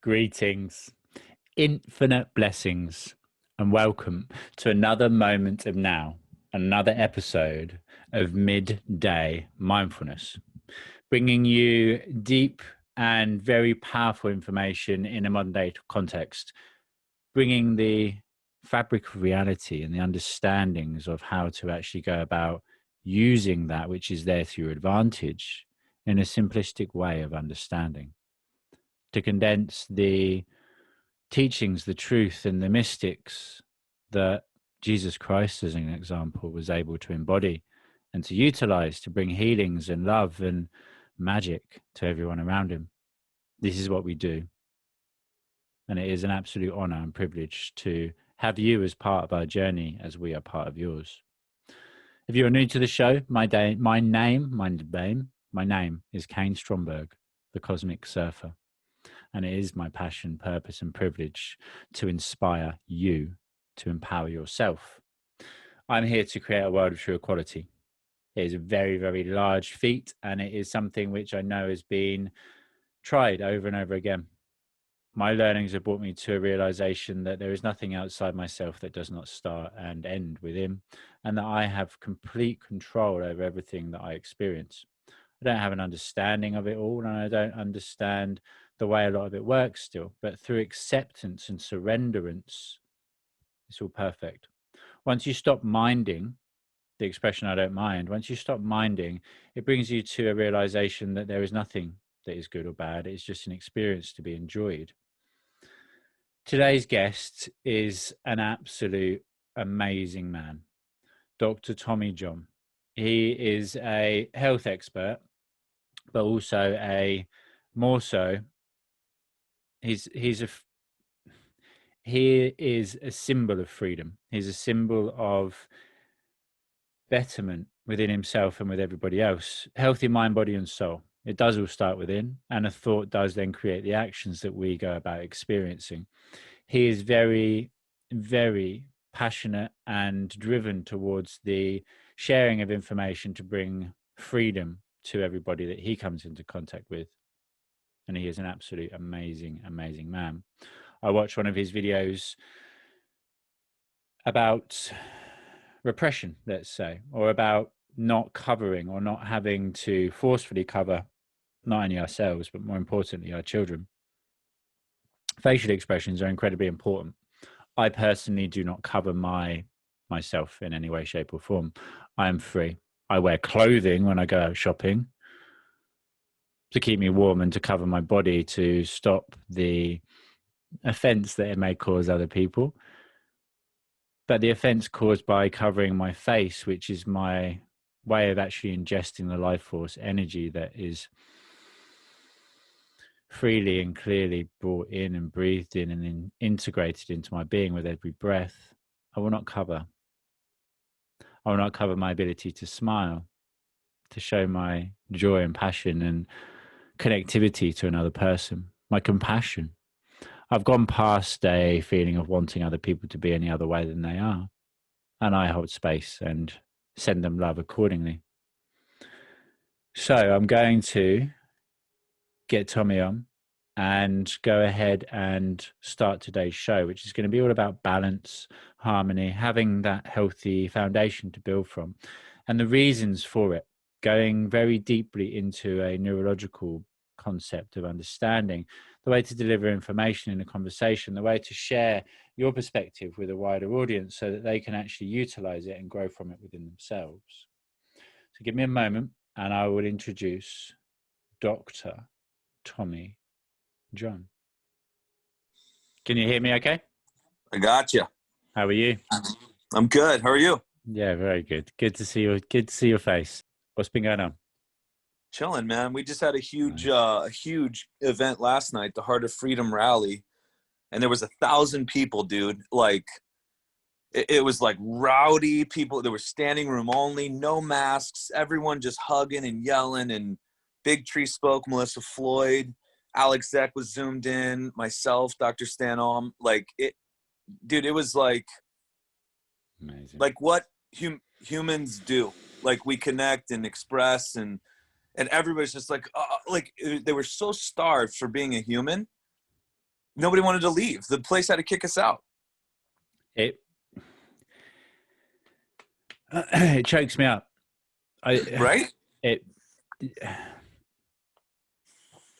Greetings, infinite blessings, and welcome to another moment of now, another episode of Midday Mindfulness, bringing you deep and very powerful information in a modern day context, bringing the fabric of reality and the understandings of how to actually go about using that which is there to your advantage in a simplistic way of understanding, to condense the teachings, the truth and the mystics that Jesus Christ, as an example, was able to embody and to utilize to bring healings and love and magic to everyone around him. This is what we do. And it is an absolute honor and privilege to have you as part of our journey as we are part of yours. If you're new to the show, my name is Kain Stromberg, the Cosmic Surfer. And it is my passion, purpose, and privilege to inspire you to empower yourself. I'm here to create a world of true equality. It is a very, very large feat, and it is something which I know has been tried over and over again. My learnings have brought me to a realization that there is nothing outside myself that does not start and end within, and that I have complete control over everything that I experience. I don't have an understanding of it all, and I don't understand the way a lot of it works still, but through acceptance and surrenderance, it's all perfect. Once you stop minding, the expression I don't mind, once you stop minding, it brings you to a realization that there is nothing that is good or bad. It's just an experience to be enjoyed. Today's guest is an absolute amazing man, Dr. Tommy John. He is a health expert, but also he is a symbol of freedom. He's a symbol of betterment within himself and with everybody else. Healthy mind, body, and soul. It does all start within, and a thought does then create the actions that we go about experiencing. He is very, very passionate and driven towards the sharing of information to bring freedom to everybody that he comes into contact with. And he is an absolute amazing, amazing man. I watched one of his videos about repression, let's say, or about not covering or not having to forcefully cover not only ourselves, but more importantly, our children. Facial expressions are incredibly important. I personally do not cover myself in any way, shape or form. I am free. I wear clothing when I go out shopping to keep me warm and to cover my body to stop the offense that it may cause other people. But the offense caused by covering my face, which is my way of actually ingesting the life force energy that is freely and clearly brought in and breathed in and then integrated into my being with every breath, I will not cover. I will not cover my ability to smile, to show my joy and passion and connectivity to another person, my compassion. I've gone past a feeling of wanting other people to be any other way than they are, and I hold space and send them love accordingly. So I'm going to get Tommy on and go ahead and start today's show, which is going to be all about balance, harmony, having that healthy foundation to build from, and the reasons for it, going very deeply into a neurological concept of understanding the way to deliver information in a conversation, the way to share your perspective with a wider audience so that they can actually utilize it and grow from it within themselves. So give me a moment and I will introduce Dr. Tommy John. Can you hear me okay? I got you. How are you? I'm good. How are you? Yeah, very good. Good to see you. Good to see your face. What's been going on? Chilling, man. We just had a huge event last night, the Heart of Freedom rally, and there was 1,000 people, dude. Like, it was like rowdy people. There was standing room only, no masks, everyone just hugging and yelling. And Big Tree spoke, Melissa Floyd, Alex Zek was zoomed in, myself, Dr. Stanom. Like it, dude. It was like amazing. Like what humans do. Like we connect and express and everybody's just like they were so starved for being a human nobody wanted to leave. The place had to kick us out. It it chokes me up. Right? It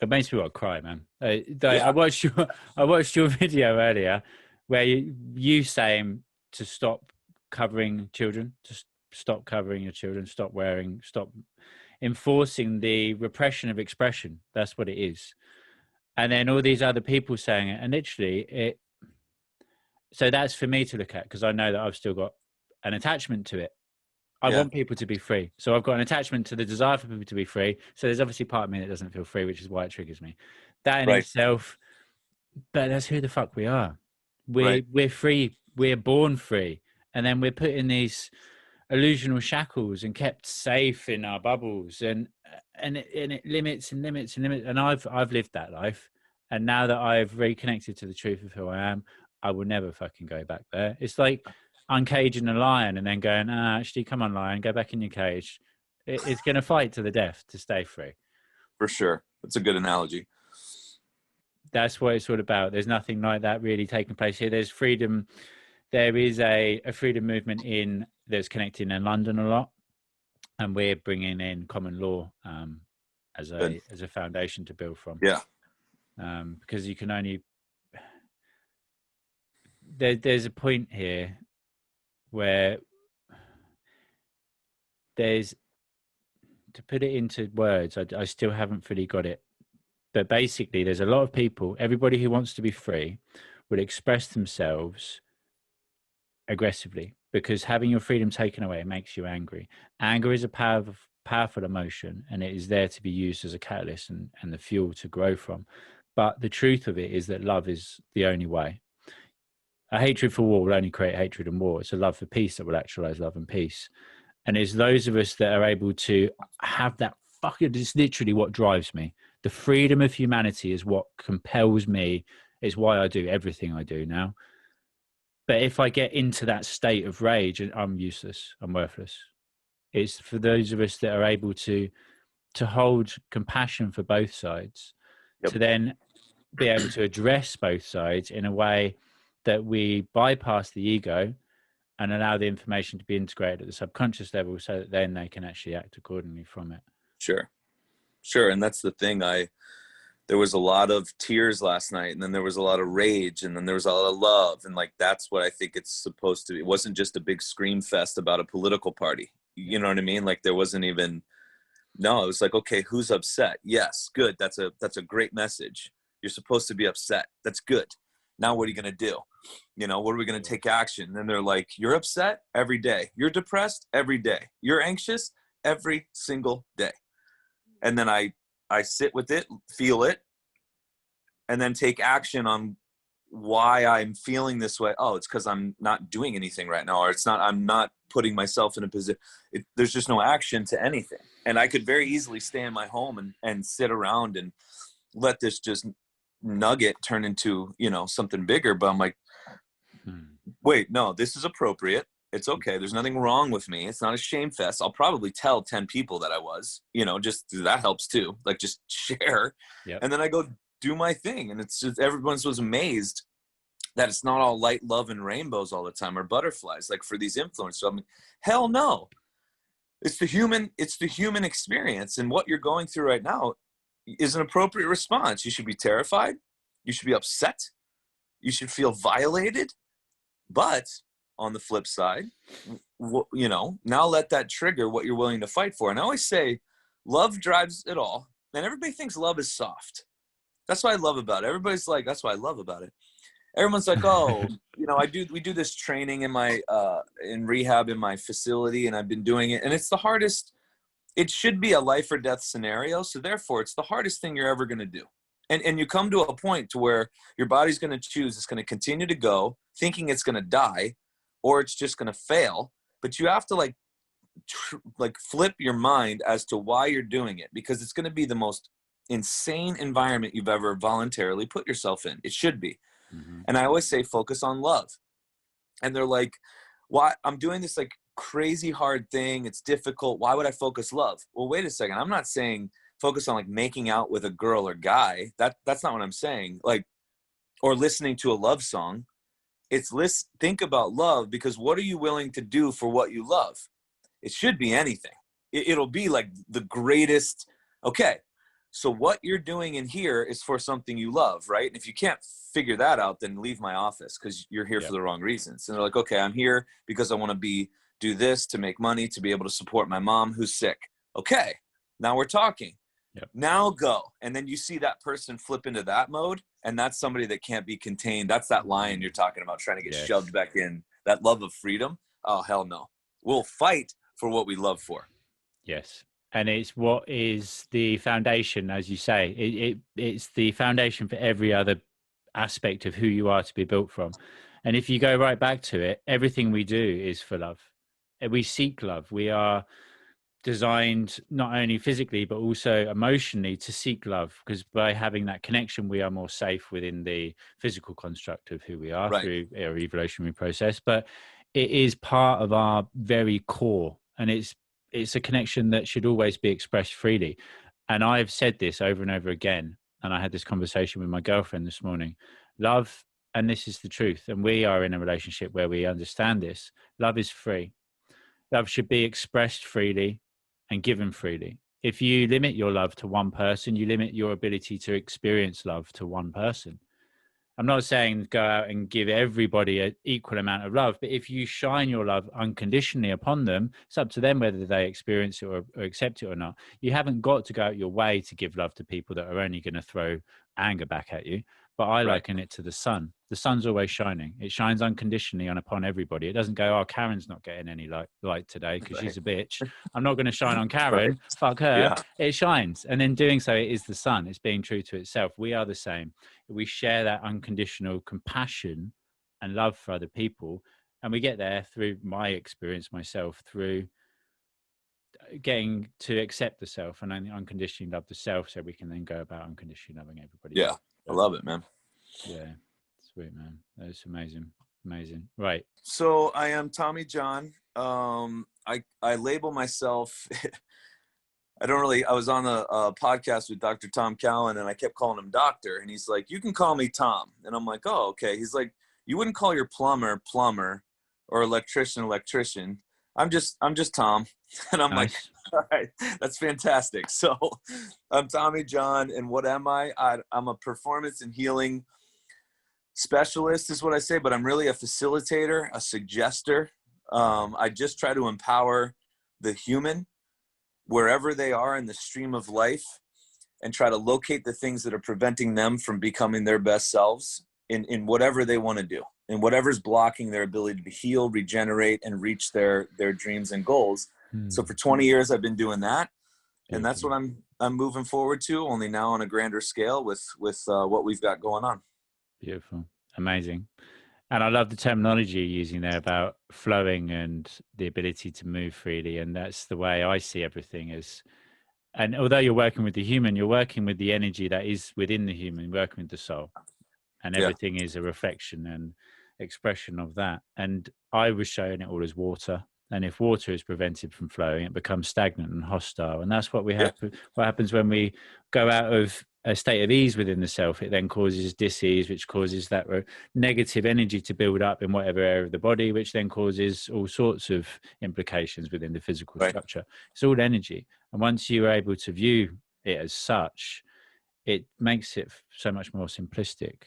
makes me want to cry, man. Yeah. I watched your video earlier where you saying to stop covering children, to stop covering your children, stop enforcing the repression of expression. That's what it is. And then all these other people saying it, and literally so that's for me to look at, because I know that I've still got an attachment to it. I want people to be free. So I've got an attachment to the desire for people to be free. So there's obviously part of me that doesn't feel free, which is why it triggers me. That in itself, but that's who the fuck we are. We're free. We're born free. And then we're put in these illusional shackles and kept safe in our bubbles. And it limits and limits and limits. And I've lived that life. And now that I've reconnected to the truth of who I am, I will never fucking go back there. It's like uncaging a lion and then going, actually, come on, lion, go back in your cage. It's going to fight to the death to stay free. For sure. That's a good analogy. That's what it's all about. There's nothing like that really taking place here. There's freedom. There is a freedom movement that's connecting in London a lot. And we're bringing in common law as a foundation to build from. Yeah. Because you can only... There's a point here where there's, to put it into words, I still haven't fully got it, but basically there's a lot of people, everybody who wants to be free would express themselves aggressively, because having your freedom taken away makes you angry. Anger is a powerful emotion, and it is there to be used as a catalyst and the fuel to grow from. But the truth of it is that love is the only way. A hatred for war will only create hatred and war. It's a love for peace that will actualize love and peace. And it's those of us that are able to have that it's literally what drives me. The freedom of humanity is what compels me. It's why I do everything I do now. But if I get into that state of rage, I'm useless, I'm worthless. It's for those of us that are able to hold compassion for both sides, to then be able to address both sides in a way that we bypass the ego and allow the information to be integrated at the subconscious level, so that then they can actually act accordingly from it. Sure. And that's the thing. There was a lot of tears last night, and then there was a lot of rage, and then there was a lot of love. And like, that's what I think it's supposed to be. It wasn't just a big scream fest about a political party. You know what I mean? Like, there wasn't even, no, it was like, okay, who's upset? Yes. Good. That's a great message. You're supposed to be upset. That's good. Now what are you going to do? You know, what are we going to take action? And then they're like, you're upset every day. You're depressed every day. You're anxious every single day. And then I sit with it, feel it, and then take action on why I'm feeling this way. Oh, it's because I'm not doing anything right now, or I'm not putting myself in a position. There's just no action to anything. And I could very easily stay in my home and sit around and let this just nugget turn into, something bigger. But I'm like, wait, no, this is appropriate. It's okay. There's nothing wrong with me. It's not a shame fest. I'll probably tell 10 people that I was, just that helps too. Like, just share. Yep. And then I go do my thing. And it's just, everyone was amazed that it's not all light, love, and rainbows all the time, or butterflies, like for these influencers. So I mean, hell no. It's the human experience. And what you're going through right now is an appropriate response. You should be terrified. You should be upset. You should feel violated. But on the flip side, now let that trigger what you're willing to fight for. And I always say, love drives it all. And everybody thinks love is soft. That's what I love about it. Everybody's like, that's what I love about it. Everyone's like, oh, we do this training in rehab in my facility, and I've been doing it. And it's the hardest. It should be a life or death scenario. So therefore, it's the hardest thing you're ever going to do. And you come to a point to where your body's going to choose. It's going to continue to go thinking it's going to die, or it's just going to fail. But you have to flip your mind as to why you're doing it, because it's going to be the most insane environment you've ever voluntarily put yourself in. It should be. Mm-hmm. And I always say, focus on love. And they're like, why? I'm doing this like crazy hard thing. It's difficult. Why would I focus love? Well, wait a second. I'm not saying focus on like making out with a girl or guy. That's not what I'm saying. Like, or listening to a love song. It's think about love, because what are you willing to do for what you love? It should be anything. It'll be like the greatest. Okay, so what you're doing in here is for something you love, right? And if you can't figure that out, then leave my office, because you're here for the wrong reasons. And they're like, okay, I'm here because I want to do this to make money, to be able to support my mom who's sick. Okay, now we're talking. Yep. Now go. And then you see that person flip into that mode, and that's somebody that can't be contained. That's that lion you're talking about, trying to get shoved back in. That love of freedom. Oh, hell no. We'll fight for what we love for. Yes. And it's what is the foundation, as you say. It's the foundation for every other aspect of who you are to be built from. And if you go right back to it, everything we do is for love. We seek love. We are designed not only physically but also emotionally to seek love, because by having that connection we are more safe within the physical construct of who we are through our evolutionary process. But it is part of our very core, and it's a connection that should always be expressed freely. And I've said this over and over again, and I had this conversation with my girlfriend this morning. Love, and this is the truth, and we are in a relationship where we understand this, love is free. Love should be expressed freely and given freely. If you limit your love to one person, you limit your ability to experience love to one person. I'm not saying go out and give everybody an equal amount of love, but if you shine your love unconditionally upon them, it's up to them whether they experience it or accept it or not. You haven't got to go out your way to give love to people that are only going to throw anger back at you. But I liken it to the sun. The sun's always shining. It shines unconditionally upon everybody. It doesn't go, oh, Karen's not getting any light today because she's a bitch. I'm not going to shine on Karen. Fuck her. Yeah. It shines. And in doing so, it is the sun. It's being true to itself. We are the same. We share that unconditional compassion and love for other people. And we get there through my experience myself, through getting to accept the self and unconditionally love the self, so we can then go about unconditionally loving everybody else. I love it, man. Yeah, sweet, man. That's amazing. Right. So I am Tommy John. I label myself. I was on a podcast with Dr. Tom Callan, and I kept calling him doctor, and he's like, you can call me Tom. And I'm like, oh, okay. He's like, you wouldn't call your plumber or electrician. I'm just Tom. And I'm like, all right, that's fantastic. So I'm Tommy John. And what am I? I'm a performance and healing specialist is what I say, but I'm really a facilitator, a suggester. I just try to empower the human wherever they are in the stream of life, and try to locate the things that are preventing them from becoming their best selves in whatever they want to do, and whatever's blocking their ability to heal, regenerate, and reach their dreams and goals. So for 20 years, I've been doing that. And that's what I'm moving forward to, only now on a grander scale with what we've got going on. Beautiful. Amazing. And I love the terminology you're using there about flowing and the ability to move freely. And that's the way I see everything is. And although you're working with the human, you're working with the energy that is within the human, working with the soul. And everything is a reflection and expression of that. And I was showing it all as water. And if water is prevented from flowing, it becomes stagnant and hostile. And that's what we have. What happens when we go out of a state of ease within the self? It then causes dis-ease, which causes that negative energy to build up in whatever area of the body, which then causes all sorts of implications within the physical structure. It's all energy. And once you're able to view it as such, it makes it so much more simplistic.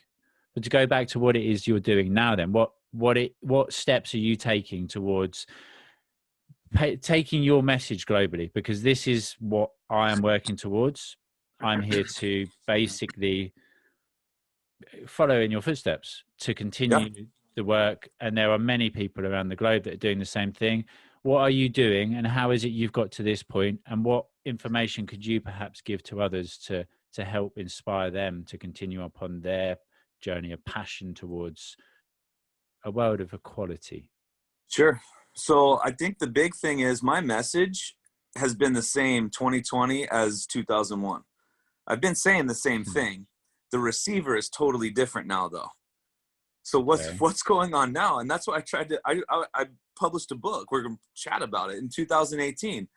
But to go back to what it is you're doing now, then what steps are you taking towards taking your message globally? Because this is what I am working towards. I'm here to basically follow in your footsteps, to continue the work. And there are many people around the globe that are doing the same thing. What are you doing, and how is it you've got to this point? And what information could you perhaps give to others to help inspire them to continue upon their journey of passion towards a world of equality? Sure. So I think the big thing is my message has been the same 2020 as 2001. I've been saying the same thing. The receiver is totally different now, though. So what's going on now? And that's why I published a book. We're going to chat about it in 2018.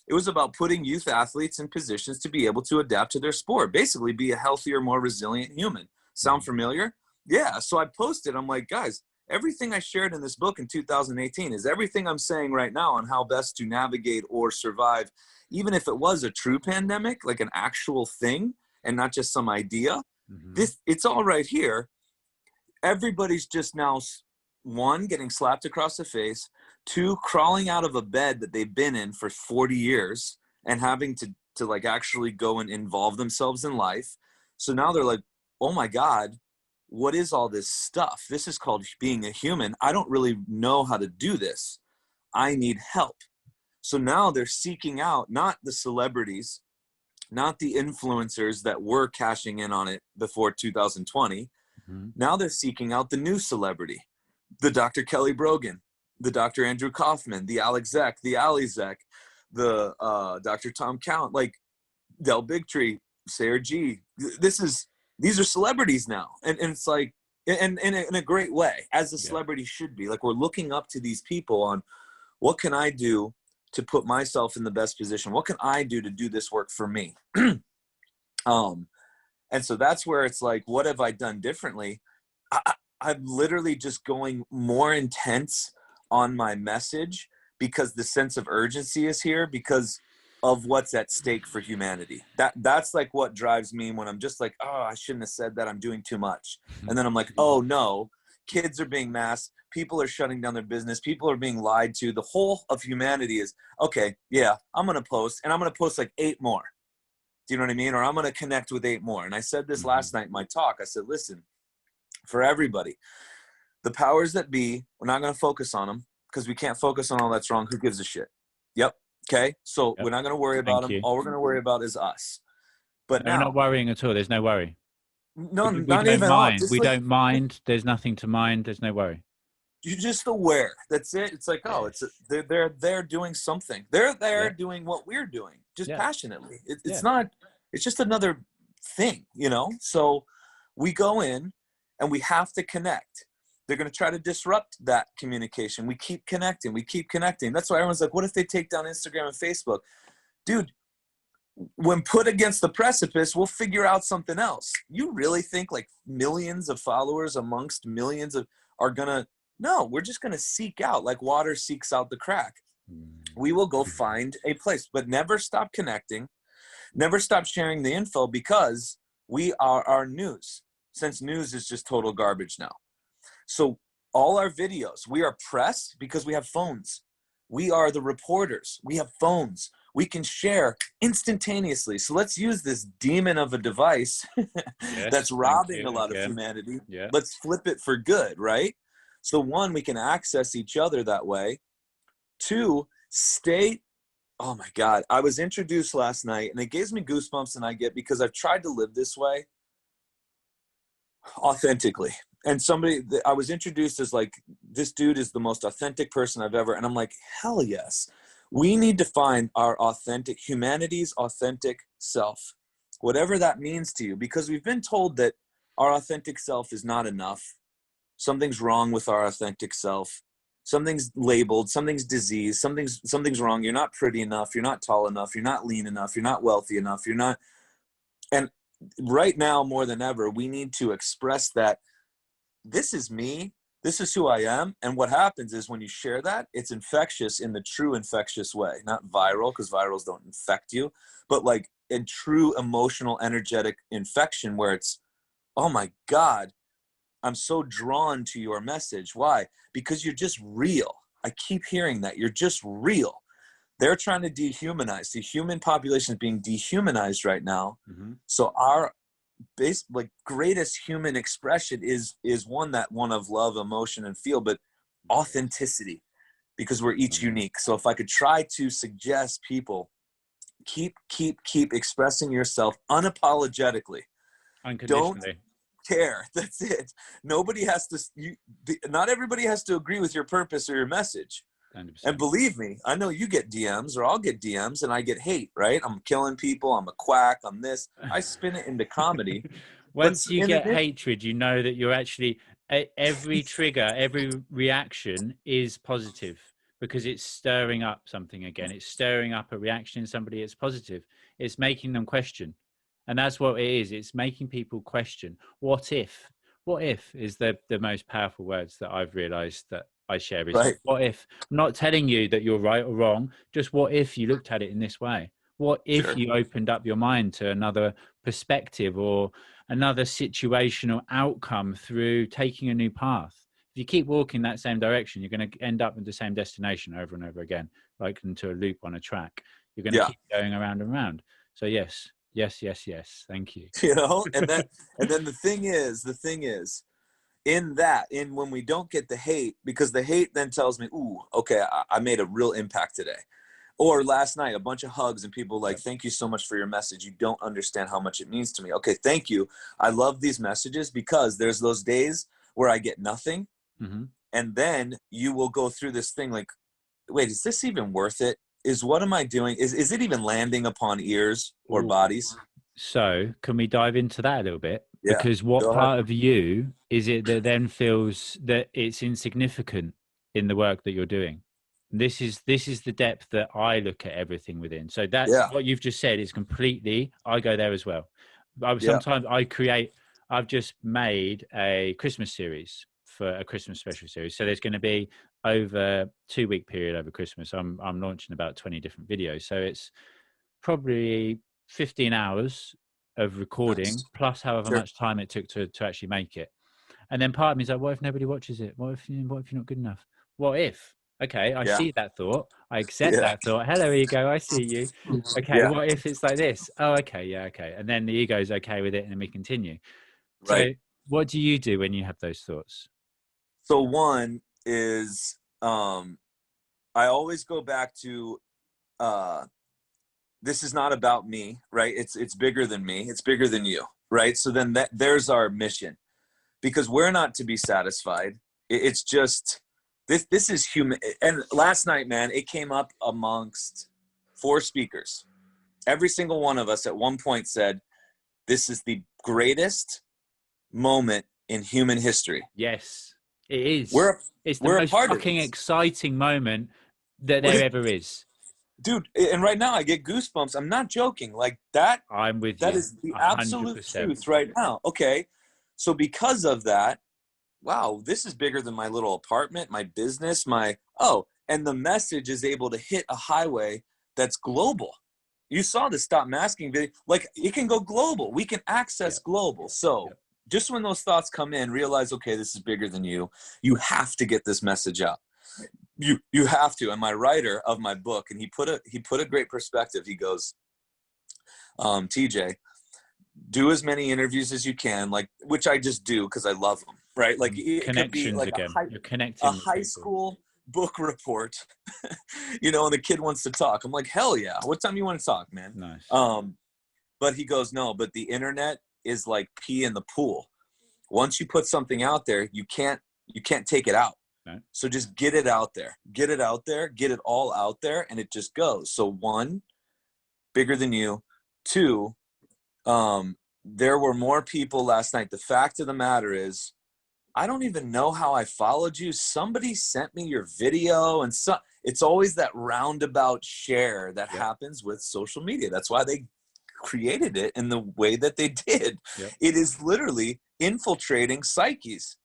It was about putting youth athletes in positions to be able to adapt to their sport, basically be a healthier, more resilient human. Sound familiar? Yeah. So I posted, I'm like, guys, everything I shared in this book in 2018 is everything I'm saying right now on how best to navigate or survive, even if it was a true pandemic, like an actual thing and not just some idea. It's all right here. Everybody's just now, one, getting slapped across the face, two, crawling out of a bed that they've been in for 40 years and having to like actually go and involve themselves in life. So now they're like, oh my God, what is all this stuff? This is called being a human. I don't really know how to do this. I need help. So now they're seeking out not the celebrities, not the influencers that were cashing in on it before 2020. Now they're seeking out the new celebrity, the Dr. Kelly Brogan, the Dr. Andrew Kaufman, the Alex Zek, the Ali Zek, the Dr. Tom Count, like Del Bigtree, Sarah G. These are celebrities now. And it's like, and in a great way, as a celebrity should be. Like, we're looking up to these people on what can I do to put myself in the best position? What can I do to do this work for me? And so that's where it's like, what have I done differently? I'm literally just going more intense on my message because the sense of urgency is here because of what's at stake for humanity. That's like what drives me when I'm just like, oh, I shouldn't have said that. I'm doing too much. And then I'm like, oh no, kids are being masked. People are shutting down their business. People are being lied to. The whole of humanity is, okay, yeah, I'm going to post, and I'm going to post like 8 more. Do you know what I mean? Or I'm going to connect with 8 more. And I said this last night in my talk. I said, listen, for everybody, the powers that be, we're not going to focus on them because we can't focus on all that's wrong. Who gives a shit? Yep. Okay. So we're not going to worry about them. All we're going to worry about is us. But no, now, we're not worrying at all. There's no worry. No, we not don't even mind. all. We like, don't mind. There's nothing to mind. There's no worry. You're just aware. That's it. It's like, oh, they're doing something. They're there doing what we're doing, just passionately. It's not. It's just another thing, you know. So we go in, and we have to connect. They're going to try to disrupt that communication. We keep connecting. We keep connecting. That's why everyone's like, what if they take down Instagram and Facebook? Dude, when put against the precipice, we'll figure out something else. You really think like millions of followers amongst millions of are going to, no, we're just going to seek out like water seeks out the crack. We will go find a place, but never stop connecting. Never stop sharing the info because we are our news, since news is just total garbage now. So all our videos, we are press because we have phones. We are the reporters. We have phones. We can share instantaneously. So let's use this demon of a device that's robbing a lot of humanity. Let's flip it for good, right? So one, we can access each other that way. Two, oh my God, I was introduced last night and it gives me goosebumps, and I get, because I've tried to live this way authentically. And I was introduced as like, this dude is the most authentic person I've ever, and I'm like, hell yes. We need to find our humanity's authentic self, whatever that means to you, because we've been told that our authentic self is not enough. Something's wrong with our authentic self. Something's labeled, something's diseased, something's wrong. You're not pretty enough. You're not tall enough. You're not lean enough. You're not wealthy enough. You're not. And right now, more than ever, we need to express that this is me. This is who I am. And what happens is when you share that, it's infectious in the true infectious way, not viral, because virals don't infect you, but like in true emotional, energetic infection where it's, oh my God, I'm so drawn to your message. Why? Because you're just real. I keep hearing that. You're just real. They're trying to dehumanize. The human population is being dehumanized right now. So our greatest human expression is one of love, emotion, and feel, but authenticity, because we're each unique. So if I could try to suggest people, keep expressing yourself unapologetically. Unconditionally. Don't care. That's it. Not everybody has to agree with your purpose or your message. 100%. And believe me, I know you get DMs, or I'll get DMs, and I get hate, right? I'm killing people. I'm a quack. I'm this. I spin it into comedy. Once you get hatred, you know that you're actually, every trigger, every reaction is positive, because it's stirring up something again. It's stirring up a reaction in somebody. It's positive. It's making them question. And that's what it is. It's making people question. What if? What if is the most powerful words that I've realized that I share is Right. what if. I'm not telling you that you're right or wrong, just what if you looked at it in this way? What if Sure. you opened up your mind to another perspective or another situational outcome through taking a new path? If you keep walking that same direction, you're going to end up with the same destination over and over again, like into a loop on a track. You're going to Yeah. keep going around and around. So yes, yes, yes, yes. Thank you. You know, and then the thing is, in when we don't get the hate, because the hate then tells me, ooh, okay, I made a real impact today. Or last night, a bunch of hugs and people like, thank you so much for your message. You don't understand how much it means to me. Okay, thank you. I love these messages, because there's those days where I get nothing. Mm-hmm. And then you will go through this thing like, wait, is this even worth it? What am I doing? Is it even landing upon ears or Ooh. bodies? So can we dive into that a little bit? Yeah. Because what Go ahead. part of you is it that then feels that it's insignificant in the work that you're doing? This is the depth that I look at everything within. So that's Yeah. what you've just said is completely, I go there as well. Yeah. Sometimes I've just made a Christmas series for a Christmas special series. So there's going to be over 2-week period over Christmas. I'm launching about 20 different videos. So it's probably 15 hours of recording Nice. plus however Sure. much time it took to actually make it. And then part of me is like, what if nobody watches it? What if you're not good enough? What if? Okay, I Yeah. see that thought. I accept Yeah. that thought. Hello, ego. I see you. Okay, Yeah. what if it's like this? Oh, okay, yeah, okay. And then the ego is okay with it, and then we continue. Right. So, what do you do when you have those thoughts? So one is, I always go back to, this is not about me, right? It's bigger than me. It's bigger than you, right? So then there's our mission, because we're not to be satisfied. It's just this is human. And last night, man, it came up amongst 4 speakers. Every single one of us at one point said, this is the greatest moment in human history. Yes, it is. It's the We're a most part of fucking this. exciting moment that there ever is. Dude, and right now I get goosebumps. I'm not joking. Like that. I'm with That you, is the absolute 100%. truth right now. Okay. So because of that, wow, this is bigger than my little apartment, my business, and the message is able to hit a highway that's global. You saw the Stop Masking video. Like, it can go global. We can access global. So just when those thoughts come in, realize, okay, this is bigger than you. You have to get this message out. You have to. And my writer of my book, and he put a great perspective. He goes, TJ, do as many interviews as you can, like, which I just do because I love them, right? Like, it could be Connections like again. You're a connecting with high people. school book report, and the kid wants to talk. I'm like, hell yeah. What time you want to talk, man? Nice. But he goes, no, but the internet is like pee in the pool. Once you put something out there, you can't take it out. No. So just get it out there, get it all out there, and it just goes. So 1, bigger than you. 2, there were more people last night. The fact of the matter is, I don't even know how I followed you. Somebody sent me your video, and it's always that roundabout share that happens with social media. That's why they created it in the way that they did. It is literally infiltrating psyches.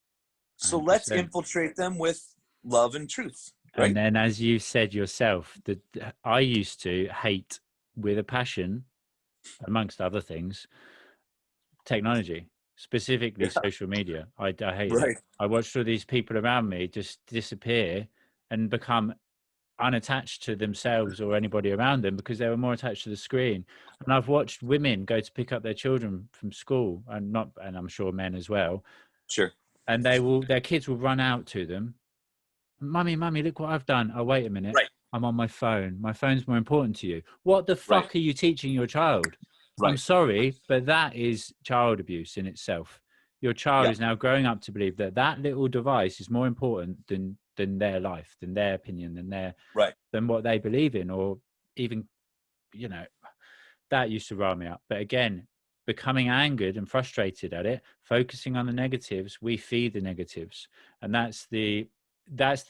So 100%. let's infiltrate them with love and truth. Right? And then, as you said yourself, that I used to hate with a passion, amongst other things, technology, specifically social media. I hate it. I watched all these people around me just disappear and become unattached to themselves or anybody around them because they were more attached to the screen. And I've watched women go to pick up their children from school, and I'm sure men as well. Sure. And their kids will run out to them. Mummy, look what I've done. Oh, wait a minute. Right. I'm on my phone. My phone's more important to you. What the fuck are you teaching your child? I'm sorry, but that is child abuse in itself. Your child is now growing up to believe that little device is more important than their life, than their opinion, than what they believe in, or even, that used to rile me up. But again, becoming angered and frustrated at it, focusing on the negatives, we feed the negatives. And that's the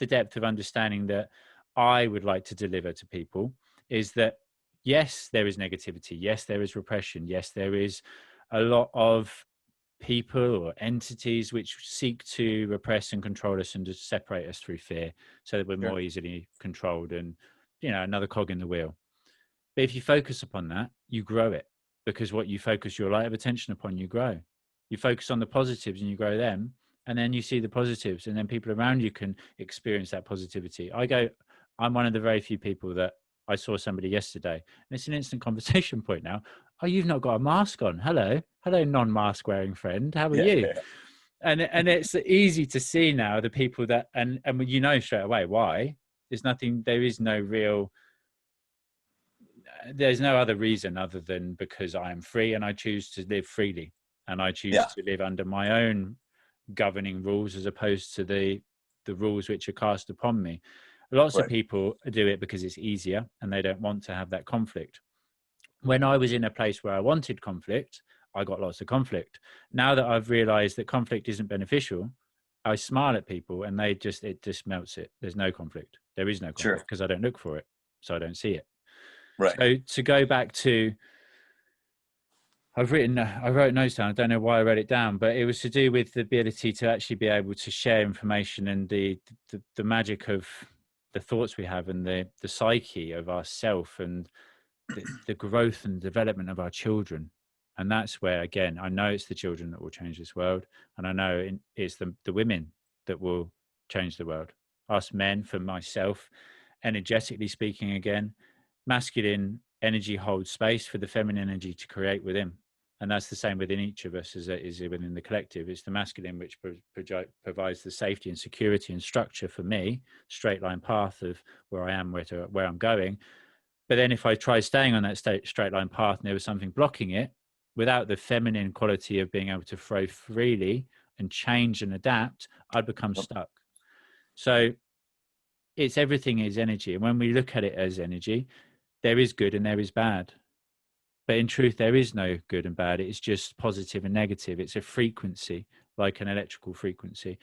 depth of understanding that I would like to deliver to people, is that yes, there is negativity. Yes, there is repression. Yes, there is a lot of people or entities which seek to repress and control us and just separate us through fear, so that we're more easily controlled and, another cog in the wheel. But if you focus upon that, you grow it, because what you focus your light of attention upon, you grow. You focus on the positives and you grow them, and then you see the positives, and then people around you can experience that positivity. I'm one of the very few people that I saw somebody yesterday, and it's an instant conversation point now. Oh, you've not got a mask on. Hello, non-mask wearing friend. How are you? Yeah. And it's easy to see now the people that, and straight away why. There's no other reason other than because I am free and I choose to live freely, and I choose to live under my own governing rules, as opposed to the rules which are cast upon me. Lots of people do it because it's easier and they don't want to have that conflict. When I was in a place where I wanted conflict, I got lots of conflict. Now that I've realized that conflict isn't beneficial, I smile at people and it just melts it. There's no conflict. There is no conflict because I don't look for it, so I don't see it. Right. So to go back to, I wrote notes down. I don't know why I wrote it down, but it was to do with the ability to actually be able to share information, and the magic of the thoughts we have, and the psyche of ourself, and the growth and development of our children. And that's where, again, I know it's the children that will change this world, and I know it's the women that will change the world. Us men, for myself, energetically speaking, again, masculine energy holds space for the feminine energy to create within. And that's the same within each of us as it is within the collective. It's the masculine which provides the safety and security and structure for me, straight line path of where I am, where I'm going. But then if I try staying on that straight line path and there was something blocking it, without the feminine quality of being able to flow freely and change and adapt, I'd become stuck. So everything is energy. And when we look at it as energy, there is good and there is bad. But in truth, there is no good and bad. It's just positive and negative. It's a frequency, like an electrical frequency.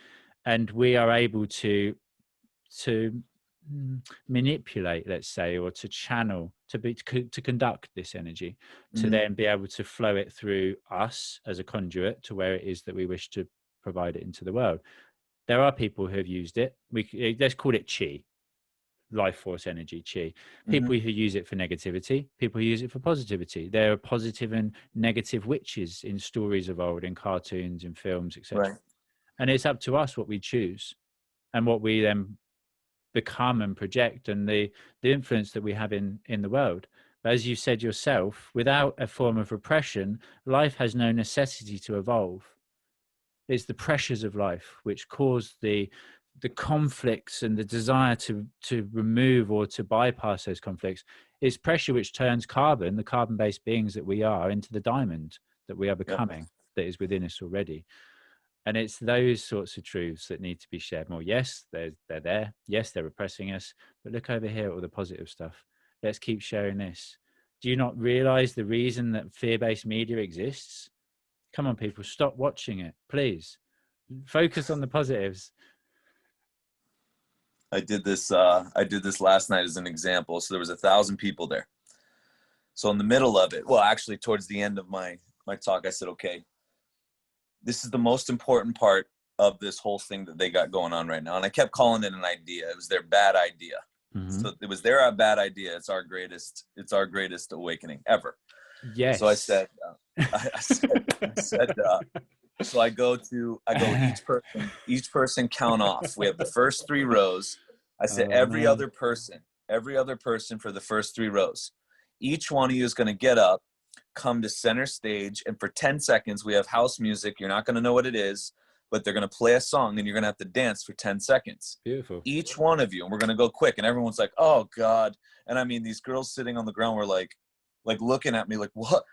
And we are able to manipulate, let's say, or to channel, to conduct this energy, to then be able to flow it through us as a conduit to where it is that we wish to provide it into the world. There are people who have used it. Let's call it chi. Life force energy, chi. People who use it for negativity, people who use it for positivity. There are positive and negative witches in stories of old, in cartoons, in films, etc. And it's up to us what we choose and what we then become and project, and the influence that we have in the world. But as you said yourself, without a form of repression, life has no necessity to evolve. It's the pressures of life which cause the conflicts and the desire to remove or to bypass those conflicts. It's pressure which turns carbon, the carbon-based beings that we are, into the diamond that we are becoming, that is within us already. And it's those sorts of truths that need to be shared more. Yes, they're there. Yes, they're repressing us. But look over here at all the positive stuff. Let's keep sharing this. Do you not realize the reason that fear-based media exists? Come on, people, stop watching it, please. Focus on the positives. I did this last night as an example. So there was 1,000 people there. So in the middle of it, well, actually towards the end of my talk, I said, okay, this is the most important part of this whole thing that they got going on right now. And I kept calling it an idea. It was their bad idea. So it was their bad idea. It's our greatest awakening ever. Yes. So I said, so I go each person count off. We have the first 3 rows. I said, every other person for the first 3 rows. Each one of you is going to get up, come to center stage, and for 10 seconds, we have house music. You're not going to know what it is, but they're going to play a song, and you're going to have to dance for 10 seconds. Beautiful. Each one of you, and we're going to go quick. And everyone's like, oh, God. And I mean, these girls sitting on the ground were like looking at me like, what?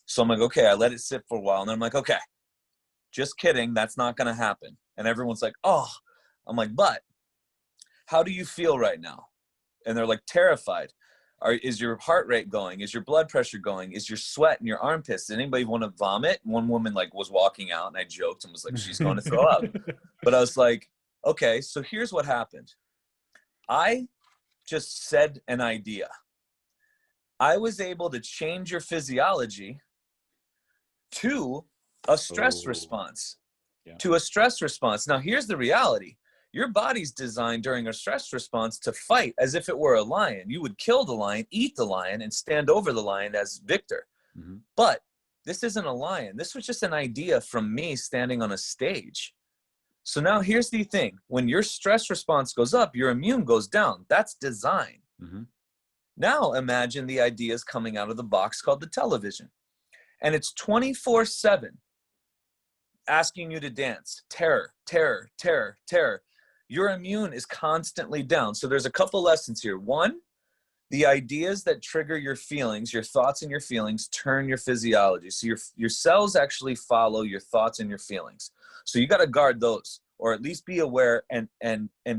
So I'm like, okay, I let it sit for a while. And then I'm like, okay, just kidding. That's not going to happen. And everyone's like, oh. I'm like, but how do you feel right now? And they're like terrified. Is your heart rate going? Is your blood pressure going? Is your sweat in your armpits? Did anybody want to vomit? One woman was walking out, and I joked and was like, she's going to throw up. But I was like, okay, so here's what happened. I just said an idea. I was able to change your physiology to a stress response Yeah. to a stress response. Now, here's the reality. Your body's designed during a stress response to fight as if it were a lion. You would kill the lion, eat the lion, and stand over the lion as victor. Mm-hmm. But this isn't a lion. This was just an idea from me standing on a stage. So now here's the thing. When your stress response goes up, your immune goes down. That's design. Mm-hmm. Now imagine the ideas coming out of the box called the television. And it's 24/7 asking you to dance. Terror, terror, terror, terror. Your immune is constantly down. So there's a couple lessons here. One, the ideas that trigger your feelings, your thoughts and your feelings, turn your physiology. So your cells actually follow your thoughts and your feelings. So you got to guard those, or at least be aware and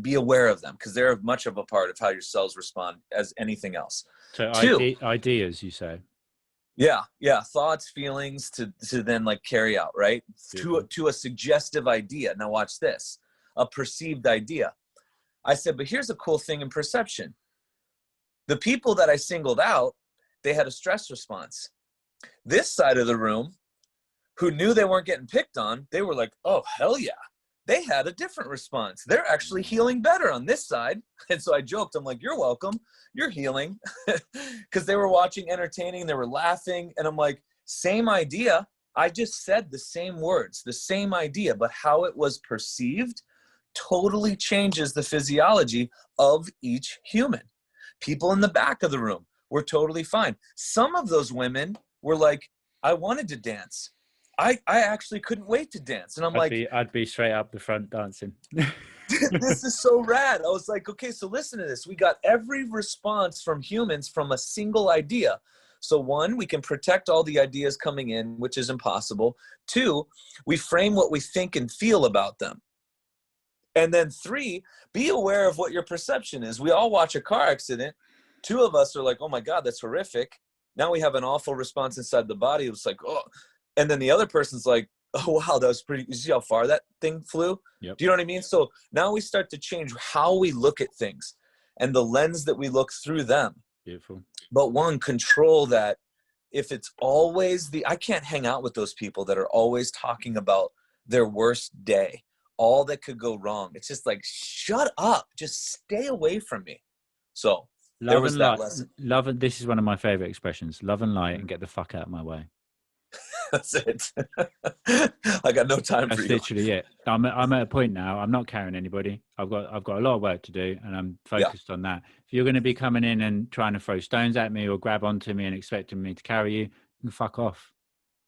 be aware of them, because they're much of a part of how your cells respond as anything else. So Two, ideas, you say? yeah, thoughts, feelings to then like carry out, right? Beautiful. To a suggestive idea. Now watch this, a perceived idea. I said, but here's a cool thing in perception. The people that I singled out, they had a stress response. This side of the room, who knew they weren't getting picked on, they were like, oh, hell yeah. They had a different response. They're actually healing better on this side. And so I joked, I'm like, you're welcome. You're healing. Because they were watching entertaining, they were laughing. And I'm like, same idea. I just said the same words, the same idea, but how it was perceived totally changes the physiology of each human. People in the back of the room were totally fine. Some of those women were like, I wanted to dance. I actually couldn't wait to dance. And I'd be straight up the front dancing. this is so rad. I was like, okay, so listen to this. We got every response from humans from a single idea. So one, we can protect all the ideas coming in, which is impossible. Two, we frame what we think and feel about them. And then three, be aware of what your perception is. We all watch a car accident. Two of us are like, oh my God, that's horrific. Now we have an awful response inside the body. It's like, oh. And then the other person's like, oh, wow, that was pretty, you see how far that thing flew? Yep. Do you know what I mean? So now we start to change how we look at things and the lens that we look through them. Beautiful. But one, control that. If it's always I can't hang out with those people that are always talking about their worst day, all that could go wrong. It's just like, shut up, just stay away from me. So there was that lesson. Love, and this is one of my favorite expressions, love and light, and get the fuck out of my way. That's it. I got no time for you. That's literally it. I'm at a point now. I'm not carrying anybody. I've got a lot of work to do, and I'm focused on that. If you're going to be coming in and trying to throw stones at me or grab onto me and expecting me to carry you, then fuck off.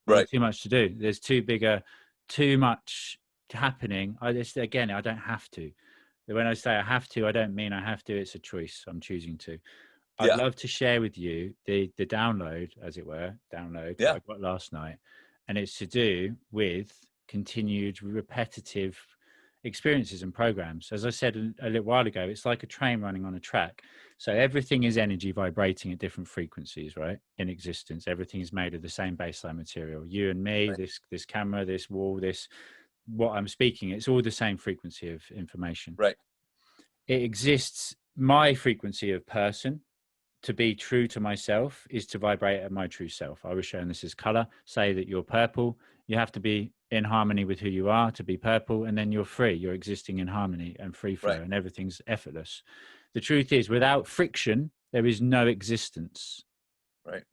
There's too much to do. There's too much happening. I don't have to. When I say I have to, I don't mean I have to. It's a choice. I'm choosing to. I'd love to share with you the download, as it were, that I got last night. And it's to do with continued repetitive experiences and programs. As I said a little while ago, it's like a train running on a track. So everything is energy vibrating at different frequencies, right? In existence, everything is made of the same baseline material. You and me, this camera, this wall, what I'm speaking, it's all the same frequency of information. Right. It exists. My frequency of person, to be true to myself, is to vibrate at my true self. I was showing this as color. Say that you're purple. You have to be in harmony with who you are to be purple, and then you're free. You're existing in harmony and free flow, and everything's effortless. The truth is, without friction, there is no existence. Right.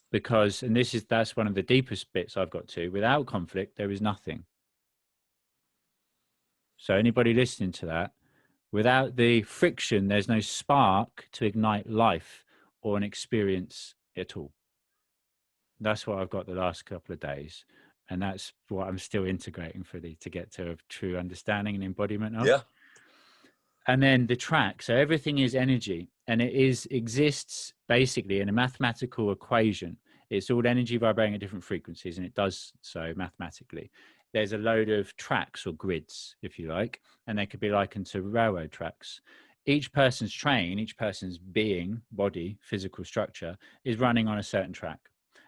Because, and that's one of the deepest bits I've got to. Without conflict, there is nothing. So anybody listening to that, without the friction, there's no spark to ignite life or an experience at all. That's what I've got the last couple of days. And that's what I'm still integrating to get to a true understanding and embodiment of. Yeah. And then the track. So everything is energy, and it exists basically in a mathematical equation. It's all energy vibrating at different frequencies, and it does so mathematically. There's a load of tracks or grids, if you like, and they could be likened to railroad tracks. Each person's train, each person's being, body, physical structure is running on a certain track.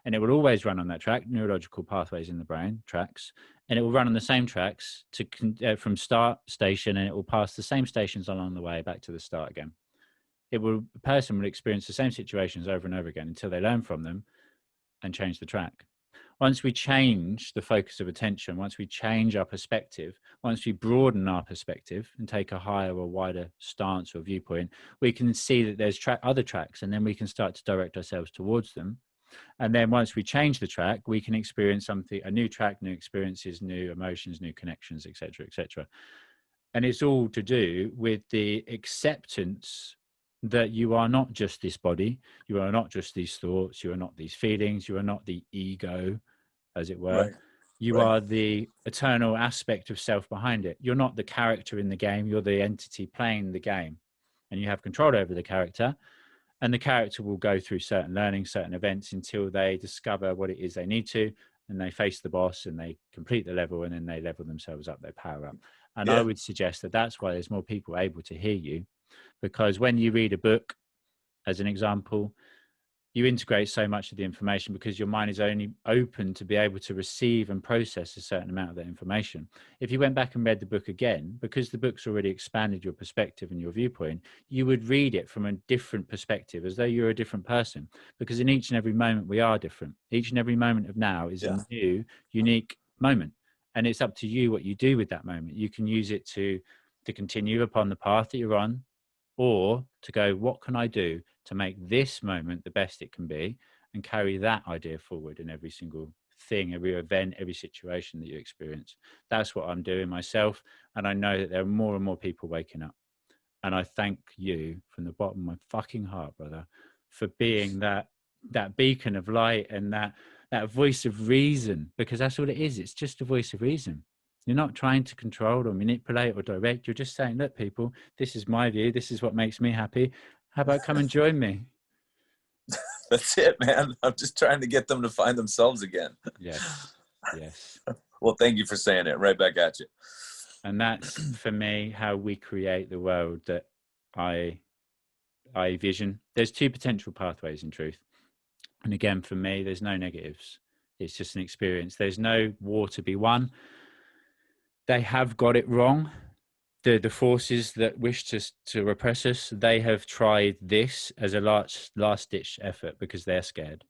And it will always run on that track, neurological pathways in the brain, tracks, and it will run on the same tracks from start station, and it will pass the same stations along the way back to the start again. A person will experience the same situations over and over again until they learn from them and change the track. once we change the focus of attention, once we change our perspective, once we broaden our perspective and take a higher or wider stance or viewpoint, we can see that there's other tracks, and then we can start to direct ourselves towards them. And then once we change the track, we can experience something, a new track, new experiences, new emotions, new connections, etc., etc. And it's all to do with the acceptance that you are not just this body, you are not just these thoughts, you are not these feelings, you are not the ego, as it were. Right. You Right. are the eternal aspect of self behind it. You're not the character in the game, you're the entity playing the game. And you have control over the character. And the character will go through certain learning, certain events until they discover what it is they need to, and they face the boss and they complete the level, and then they level themselves up, they power up. And I Yeah. would suggest that that's why there's more people able to hear you, because when you read a book, as an example, you integrate so much of the information because your mind is only open to be able to receive and process a certain amount of that information. If you went back and read the book again, because the book's already expanded your perspective and your viewpoint, you would read it from a different perspective, as though you're a different person, because in each and every moment we are different. Each and every moment of now is a new, unique moment. And it's up to you what you do with that moment. You can use it to continue upon the path that you're on, or to go, what can I do to make this moment the best it can be, and carry that idea forward in every single thing, every event, every situation that you experience. That's what I'm doing myself. And I know that there are more and more people waking up. And I thank you from the bottom of my fucking heart, brother, for being that beacon of light and that voice of reason, because that's all it is. It's just a voice of reason. You're not trying to control or manipulate or direct. You're just saying, look, people, this is my view. This is what makes me happy. How about come and join me? That's it, man. I'm just trying to get them to find themselves again. Yes. Yes. Well, thank you for saying it. Right back at you. And that's, for me, how we create the world that I vision. There's two potential pathways, in truth. And again, for me, there's no negatives. It's just an experience. There's no war to be won. They have got it wrong. The forces that wish to repress us, they have tried this as a last ditch effort because they're scared.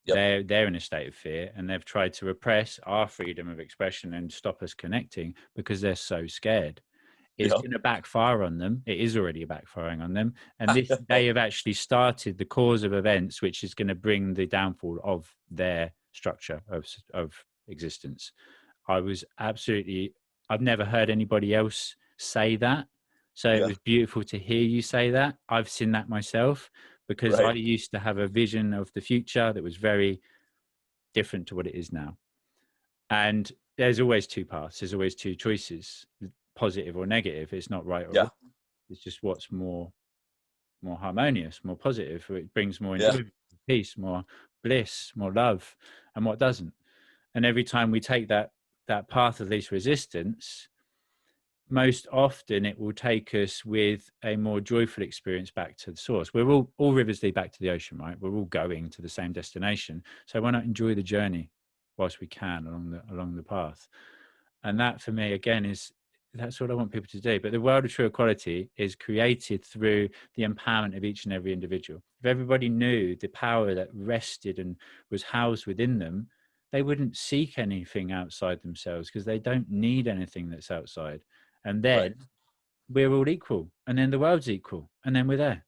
Yep. They're in a state of fear, and they've tried to repress our freedom of expression and stop us connecting because they're so scared. It's going to backfire on them. It is already backfiring on them. And they have actually started the cause of events, which is going to bring the downfall of their structure of existence. I've never heard anybody else say that. So it was beautiful to hear you say that. I've seen that myself, because I used to have a vision of the future that was very different to what it is now. And there's always two paths. There's always two choices, positive or negative. It's not right or wrong. It's just what's more harmonious, more positive. It brings more enjoyment, peace, more bliss, more love, and what doesn't. And every time we take that path of least resistance, most often it will take us with a more joyful experience back to the source. We're all rivers lead back to the ocean, right? We're all going to the same destination. So why not enjoy the journey whilst we can along the path? And that, for me, again, that's what I want people to do. But the world of true equality is created through the empowerment of each and every individual. If everybody knew the power that rested and was housed within them, they wouldn't seek anything outside themselves, because they don't need anything that's outside. And then we're all equal, and then the world's equal, and then we're there.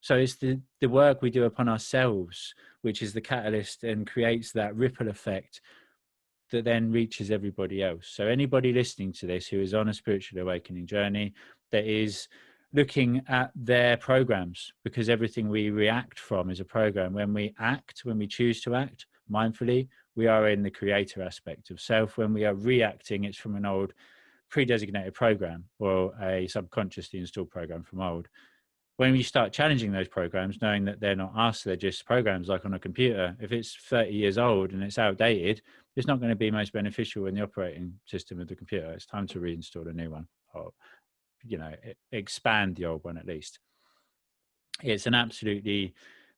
So it's the work we do upon ourselves, which is the catalyst and creates that ripple effect that then reaches everybody else. So anybody listening to this who is on a spiritual awakening journey, that is looking at their programs, because everything we react from is a program. When we choose to act mindfully, we are in the creator aspect of self. When we are reacting, it's from an old pre-designated program or a subconsciously installed program from old. When we start challenging those programs, knowing that they're not us, they're just programs like on a computer. If it's 30 years old and it's outdated, it's not going to be most beneficial in the operating system of the computer. It's time to reinstall a new one, or expand the old one at least. It's an absolutely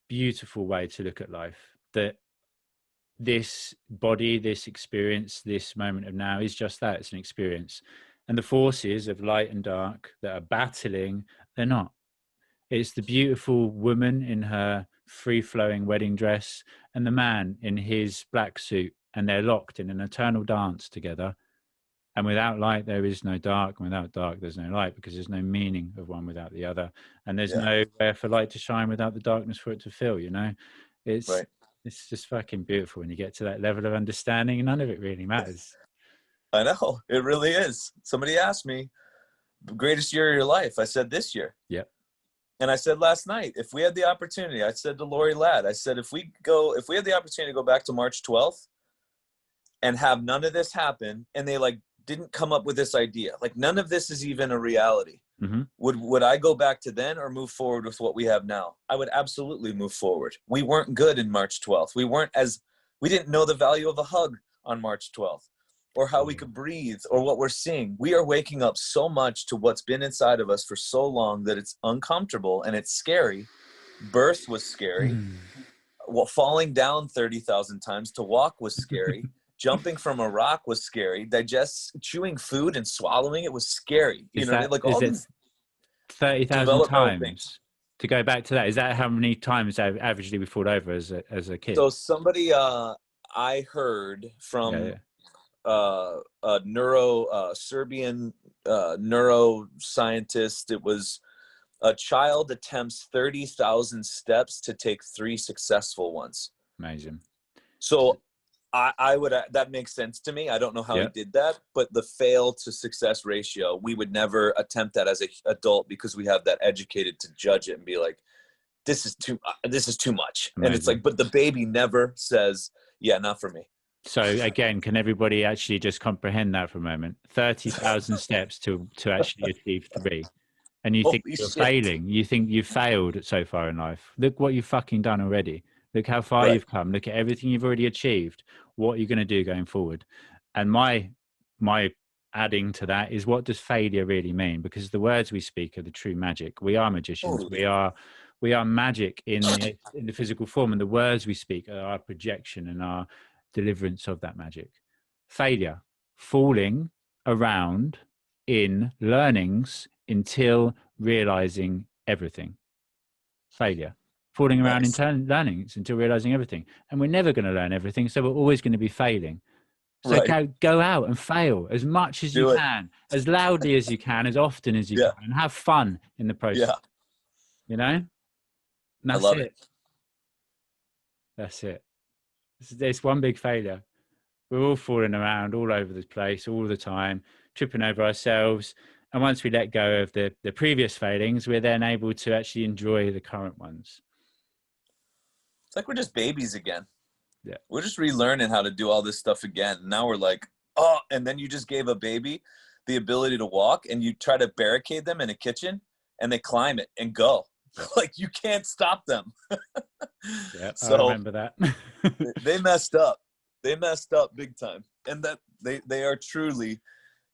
beautiful way to look at life, that this body, this experience, this moment of now is just that. It's an experience. And the forces of light and dark that are battling, they're not. It's the beautiful woman in her free-flowing wedding dress and the man in his black suit and they're locked in an eternal dance together. And without light, there is no dark. And without dark, there's no light, because there's no meaning of one without the other. And there's nowhere for light to shine without the darkness for it to fill, you know? It's just fucking beautiful when you get to that level of understanding, and none of it really matters. I know. It really is. Somebody asked me, greatest year of your life. I said this year. Yep. And I said last night, if we had the opportunity, I said to Lori Ladd, I said, if we had the opportunity to go back to March 12th and have none of this happen, and they like didn't come up with this idea, like none of this is even a reality, would I go back to then or move forward with what we have now? I would absolutely move forward. We weren't good in March 12th. We didn't know the value of a hug on March 12th, or how we could breathe, or what we're seeing. We are waking up so much to what's been inside of us for so long that it's uncomfortable and it's scary. Birth was scary. Well, falling down 30,000 times to walk was scary. Jumping from a rock was scary. Chewing food and swallowing it was scary. You know, like all these 30,000 times to go back to that. Is that how many times averagely we fall over as a kid? So somebody I heard from a Serbian neuroscientist. It was a child attempts 30,000 steps to take 3 successful ones. Amazing. So I would, that makes sense to me. I don't know how he did that, but the fail to success ratio, we would never attempt that as an adult, because we have that educated to judge it and be like, this is too much. Amazing. And it's like, but the baby never says, yeah, not for me. So again, can everybody actually just comprehend that for a moment? 30,000 steps to actually achieve 3. And you think you're failing. You think you've failed so far in life. Look what you've fucking done already. Look how far you've come. Look at everything you've already achieved. What are you going to do going forward? And my adding to that is, what does failure really mean? Because the words we speak are the true magic. We are magicians. We are magic in the physical form, and the words we speak are our projection and our deliverance of that magic. Failure, falling around in learnings until realizing everything. Failure. Falling around in learnings until realizing everything. And we're never going to learn everything, so we're always going to be failing. So go out and fail as much as you can, as loudly as you can, as often as you can, and have fun in the process. You know? And that's it. That's it. It's one big failure. We're all falling around all over the place all the time, tripping over ourselves. And once we let go of the previous failings, we're then able to actually enjoy the current ones. It's like we're just babies again. Yeah. We're just relearning how to do all this stuff again. Now we're like, oh, and then you just gave a baby the ability to walk, and you try to barricade them in a kitchen, and they climb it and go. Like, you can't stop them. Yeah, so I remember that. They messed up. They messed up big time. And that they are truly,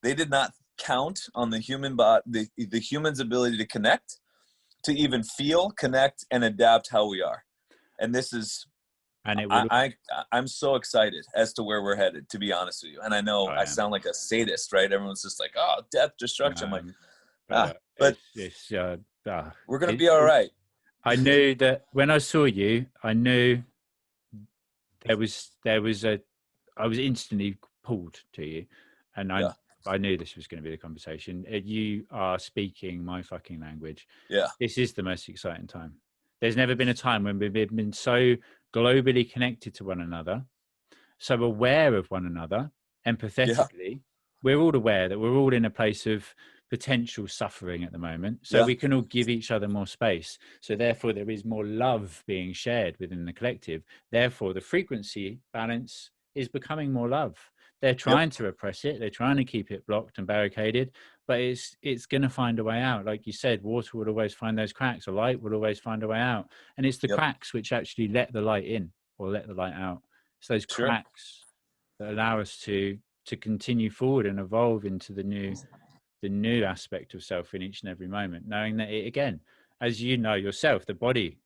they did not count on the human body, the human's ability to connect, to even feel, connect, and adapt how we are. And this is, and I'm so excited as to where we're headed, to be honest with you. And I know I sound like a sadist, right? Everyone's just like, oh, death, destruction. I'm like, but we're going to be all right. I knew that when I saw you, I knew I was instantly pulled to you. And I knew this was going to be the conversation. You are speaking my fucking language. Yeah. This is the most exciting time. There's never been a time when we've been so globally connected to one another, so aware of one another, empathetically. Yeah. We're all aware that we're all in a place of potential suffering at the moment. So we can all give each other more space. So therefore, there is more love being shared within the collective. Therefore, the frequency balance is becoming more love. They're trying to repress it. They're trying to keep it blocked and barricaded, but it's going to find a way out. Like you said, water would always find those cracks. A light would always find a way out. And it's the cracks which actually let the light in or let the light out. It's those cracks that allow us to continue forward and evolve into the new aspect of self in each and every moment, knowing that it, again, as you know yourself, the body,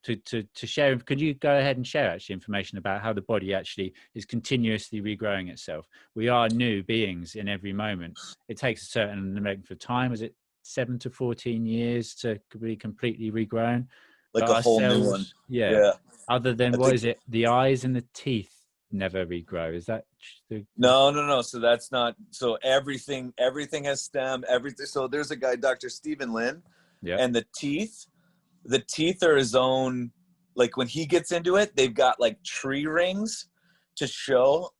to share. Could you go ahead and share actually information about how the body actually is continuously regrowing itself? We are new beings in every moment. It takes a certain length of time. Is it 7 to 14 years to be completely regrown? Like a whole new one. Yeah. Other than, what is it? The eyes and the teeth never regrow. Is that No. So that's not, so everything has stem, everything. So there's a guy, Dr. Stephen Lin, and the teeth are his own, like when he gets into it, they've got like tree rings to show,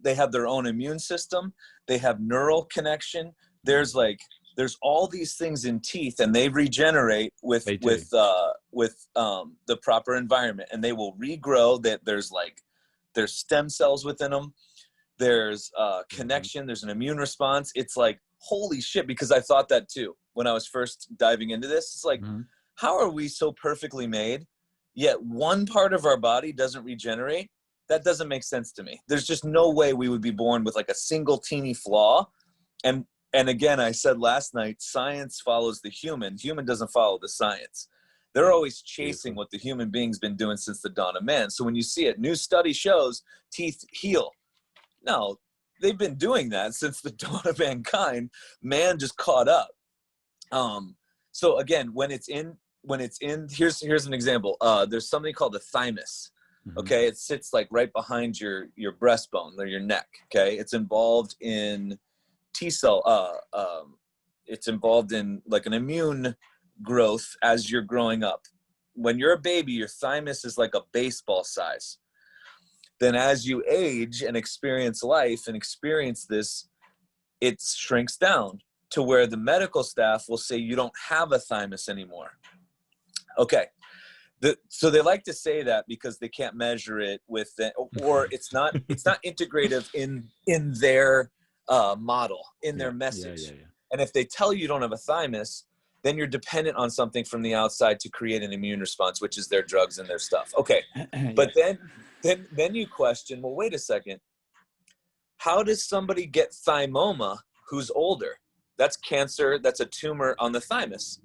they have their own immune system. They have neural connection. There's all these things in teeth, and they regenerate with the proper environment, and they will regrow. That there's stem cells within them. There's connection. There's an immune response. It's like, holy shit, because I thought that too when I was first diving into this. It's like, how are we so perfectly made, yet one part of our body doesn't regenerate? That doesn't make sense to me. There's just no way we would be born with like a single teeny flaw. And again, I said last night, science follows the human. Human doesn't follow the science. They're always chasing what the human being's been doing since the dawn of man. So when you see it, new study shows teeth heal. No, they've been doing that since the dawn of mankind. Man just caught up. So again, when it's in, here's an example. There's something called the thymus. Okay. It sits like right behind your breastbone or your neck. Okay. It's involved in T cell, it's involved in like an immune growth as you're growing up. When you're a baby, your thymus is like a baseball size. Then as you age and experience life and experience this, it shrinks down to where the medical staff will say you don't have a thymus anymore. Okay. So they like to say that because they can't measure it with or it's not integrative in their model, in their message. And if they tell you don't have a thymus, then you're dependent on something from the outside to create an immune response, which is their drugs and their stuff. Okay. But then you question, well, wait a second. How does somebody get thymoma who's older? That's cancer. That's a tumor on the thymus.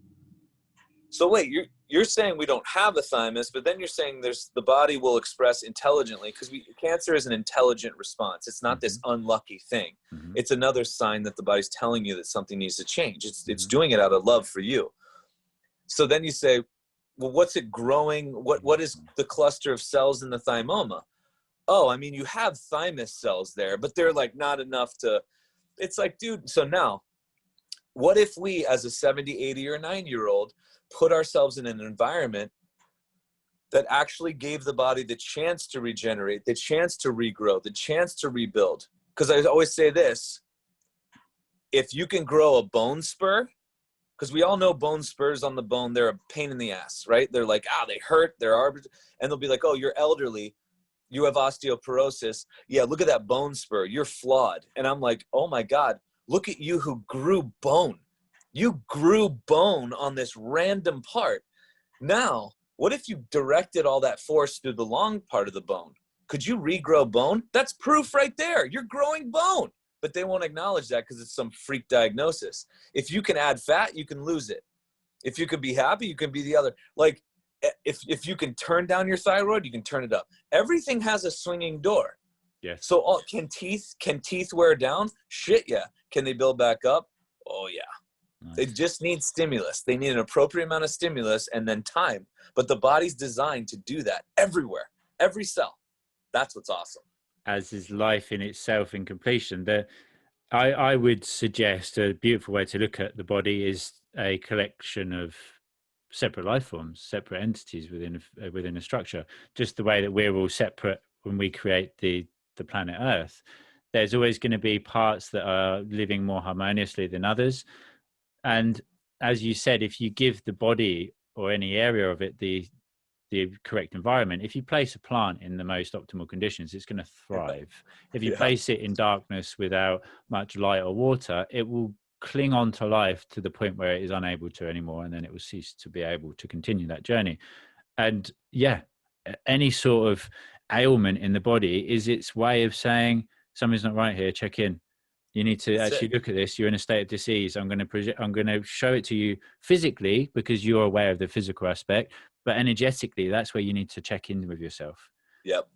So wait, you're saying we don't have a thymus, but then you're saying the body will express intelligently, because cancer is an intelligent response. It's not this unlucky thing. It's another sign that the body's telling you that something needs to change. It's doing it out of love for you. So then you say, well, what's it growing? What is the cluster of cells in the thymoma? Oh, I mean, you have thymus cells there, but they're like not enough to, it's like, dude, so now what if we as a 70, 80 or 90-year-old put ourselves in an environment that actually gave the body the chance to regenerate, the chance to regrow, the chance to rebuild? Because I always say this, if you can grow a bone spur, because we all know bone spurs on the bone, they're a pain in the ass, right? They're like, they hurt, and they'll be like, oh, you're elderly, you have osteoporosis. Yeah, look at that bone spur, you're flawed. And I'm like, oh my God, look at you who grew bone. You grew bone on this random part. Now, what if you directed all that force through the long part of the bone? Could you regrow bone? That's proof right there. You're growing bone. But they won't acknowledge that because it's some freak diagnosis. If you can add fat, you can lose it. If you can be happy, you can be the other. Like, if you can turn down your thyroid, you can turn it up. Everything has a swinging door. Yes. So can teeth wear down? Shit, yeah. Can they build back up? Oh, yeah. Nice. They just need stimulus. They need an appropriate amount of stimulus and then time. But the body's designed to do that everywhere, every cell. That's what's awesome. As is life in itself in completion. I would suggest a beautiful way to look at the body is a collection of separate life forms, separate entities within a structure. Just the way that we're all separate when we create the planet Earth. There's always going to be parts that are living more harmoniously than others. And as you said, if you give the body or any area of it the correct environment, if you place a plant in the most optimal conditions, it's going to thrive. If you place it in darkness without much light or water, it will cling on to life to the point where it is unable to anymore, and then it will cease to be able to continue that journey. And any sort of ailment in the body is its way of saying something's not right here, check in. You need to look at this. You're in a state of disease. I'm going to show it to you physically because you're aware of the physical aspect, but energetically, that's where you need to check in with yourself. Yep.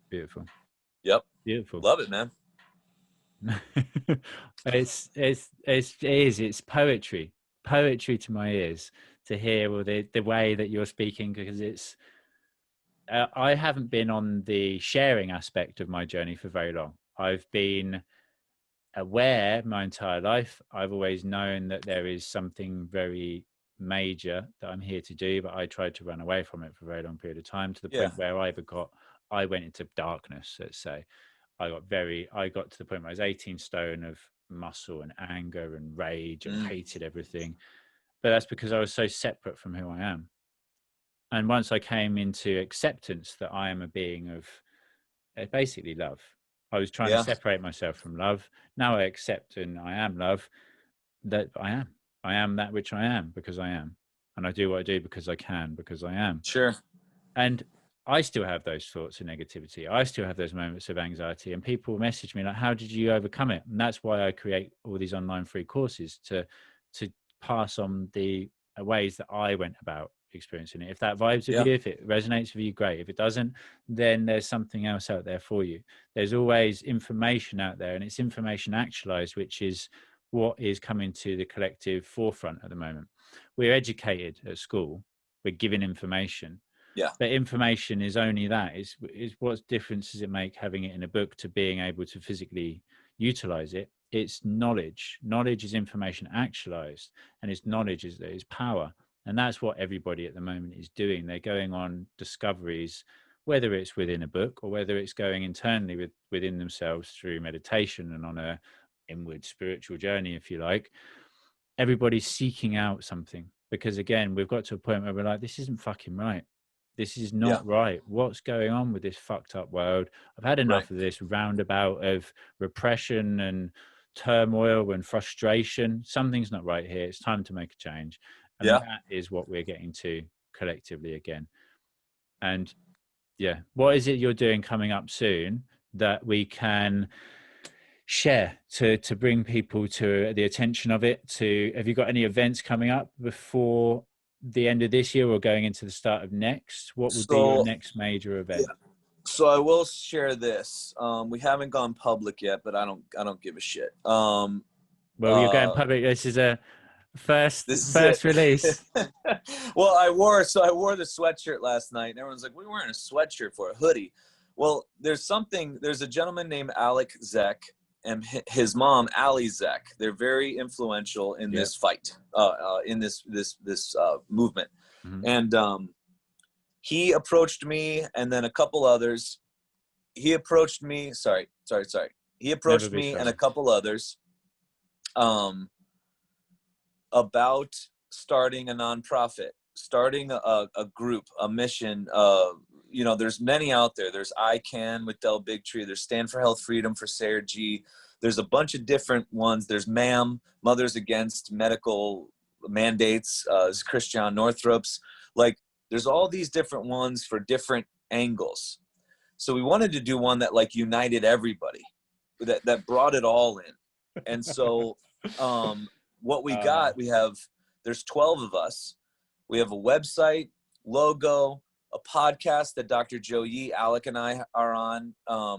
Beautiful. Yep. Beautiful. Love it, man. It's poetry to my ears to hear the way that you're speaking, because I haven't been on the sharing aspect of my journey for very long. I've been aware my entire life. I've always known that there is something very major that I'm here to do, but I tried to run away from it for a very long period of time, to the point where I went into darkness, let's say. I got to the point where I was 18 stone of muscle and anger and rage and hated everything. But that's because I was so separate from who I am. And once I came into acceptance that I am a being of basically love, I was trying to separate myself from love. Now I accept and I am love, that I am that which I am because I am. And I do what I do because I can, because I am. Sure. And I still have those thoughts of negativity. I still have those moments of anxiety, and people message me like, how did you overcome it? And that's why I create all these online free courses to pass on the ways that I went about experiencing it. If that vibes with you, if it resonates with you, great. If it doesn't, then there's something else out there for you. There's always information out there, and it's information actualized, which is what is coming to the collective forefront at the moment. We're educated at school, we're given information. But information is only that. Is what difference does it make having it in a book to being able to physically utilize it? It's knowledge. Knowledge is information actualized, and it's knowledge is power. And that's what everybody at the moment is doing. They're going on discoveries, whether it's within a book or whether it's going internally within themselves through meditation and on a inward spiritual journey, if you like. Everybody's seeking out something, because again, we've got to a point where we're like, this isn't fucking right. This is not right. What's going on with this fucked up world? I've had enough of this roundabout of repression and turmoil and frustration. Something's not right here. It's time to make a change. And that is what we're getting to collectively again. And what is it you're doing coming up soon that we can share to bring people to the attention of it? Have you got any events coming up before the end of this year or going into the start of next? What would be your next major event? So I will share this. We haven't gone public yet, but I don't give a shit. Well, you're going public. This is a first release. Well, I wore the sweatshirt last night, and everyone's like, "We're wearing a sweatshirt for a hoodie." Well, there's a gentleman named Alec Zek and his mom, Ali Zek. They're very influential in this fight, in this movement. Mm-hmm. And he approached me, and then a couple others. He approached me. Sorry. He approached me and a couple others about starting a nonprofit, starting a group, a mission. There's many out there. There's I Can with Del Bigtree. There's Stand for Health Freedom for Sarah G. There's a bunch of different ones. There's MAM, Mothers Against Medical Mandates. There's Christian Northrop's. Like, there's all these different ones for different angles. So we wanted to do one that like united everybody, that brought it all in. And so what we got, there's 12 of us. We have a website, logo, a podcast that Dr. Joe Yee, Alec, and I are on.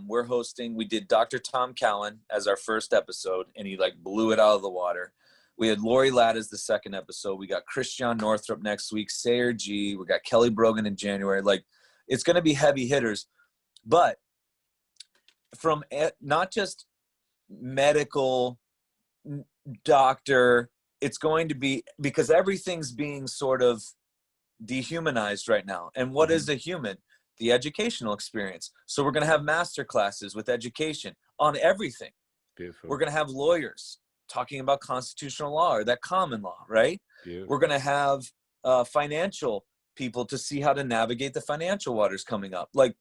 We're hosting. We did Dr. Tom Callan as our first episode, and he like blew it out of the water. We had Lori Ladd as the second episode. We got Christian Northrop next week, Sayer G. We got Kelly Brogan in January. Like, it's going to be heavy hitters, but from not just medical doctor, it's going to be, because everything's being sort of dehumanized right now. And what is a human? The educational experience. So we're going to have master classes with education on everything. Beautiful. We're going to have lawyers talking about constitutional law or that common law, right? Beautiful. We're going to have financial people to see how to navigate the financial waters coming up. Like,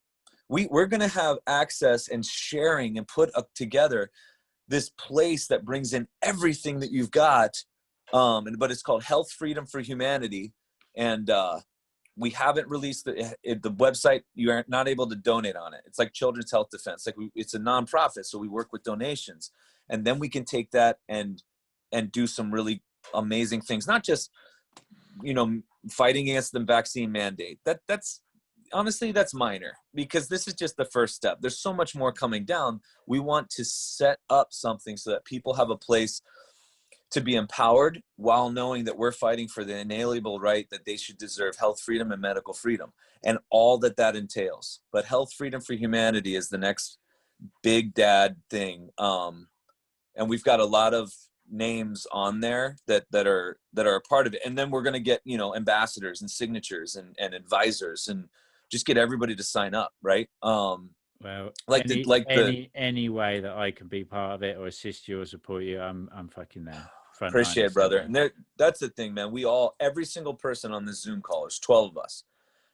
we're going to have access and sharing and put up together this place that brings in everything that you've got. But it's called Health Freedom for Humanity. And we haven't released the website. You are not able to donate on it. It's like Children's Health Defense. Like, it's a nonprofit, so we work with donations, and then we can take that and do some really amazing things. Not just, fighting against the vaccine mandate. That's honestly, that's minor, because this is just the first step. There's so much more coming down. We want to set up something so that people have a place to be empowered while knowing that we're fighting for the inalienable right that they should deserve health freedom and medical freedom and all that that entails. But health freedom for humanity is the next big dad thing. And we've got a lot of names on there that are a part of it. And then we're going to get, you know, ambassadors and signatures and advisors and just get everybody to sign up. Right. Well, Like any way that I can be part of it or assist you or support you, I'm fucking there. Appreciate it, brother. And that's the thing, man. Every single person on this Zoom call, there's 12 of us.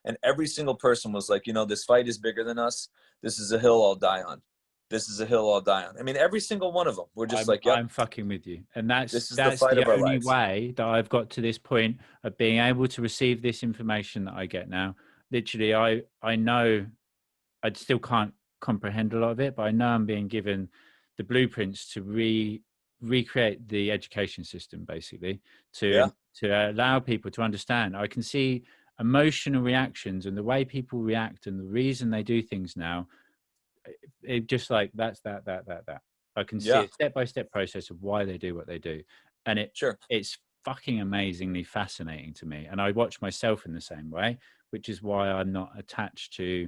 And every single person was like, you know, this fight is bigger than us. This is a hill I'll die on. This is a hill I'll die on. I mean, every single one of them. We're just yep, I'm fucking with you. And that's the only way that I've got to this point of being able to receive this information that I get now. Literally, I know I still can't comprehend a lot of it, but I know I'm being given the blueprints to recreate the education system, basically, to allow people to understand. I can see emotional reactions and the way people react and the reason they do things now. It just like that. I can see a step-by-step process of why they do what they do, and it's fucking amazingly fascinating to me. And I watch myself in the same way, which is why I'm not attached to,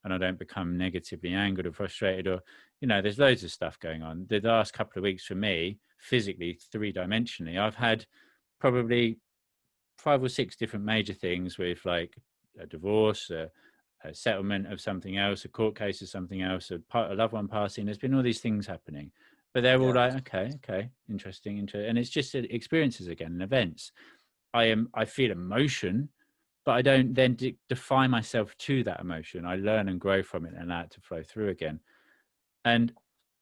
and I don't become negatively angered or frustrated or, you know, there's loads of stuff going on. The last couple of weeks for me, physically, 3-dimensionally, I've had probably 5 or 6 different major things with like a divorce, a settlement of something else, a court case of something else, a loved one passing. There's been all these things happening, but they're all like, okay, interesting. And it's just experiences again and events. I feel emotion, but I don't then define myself to that emotion. I learn and grow from it and allow it to flow through again. And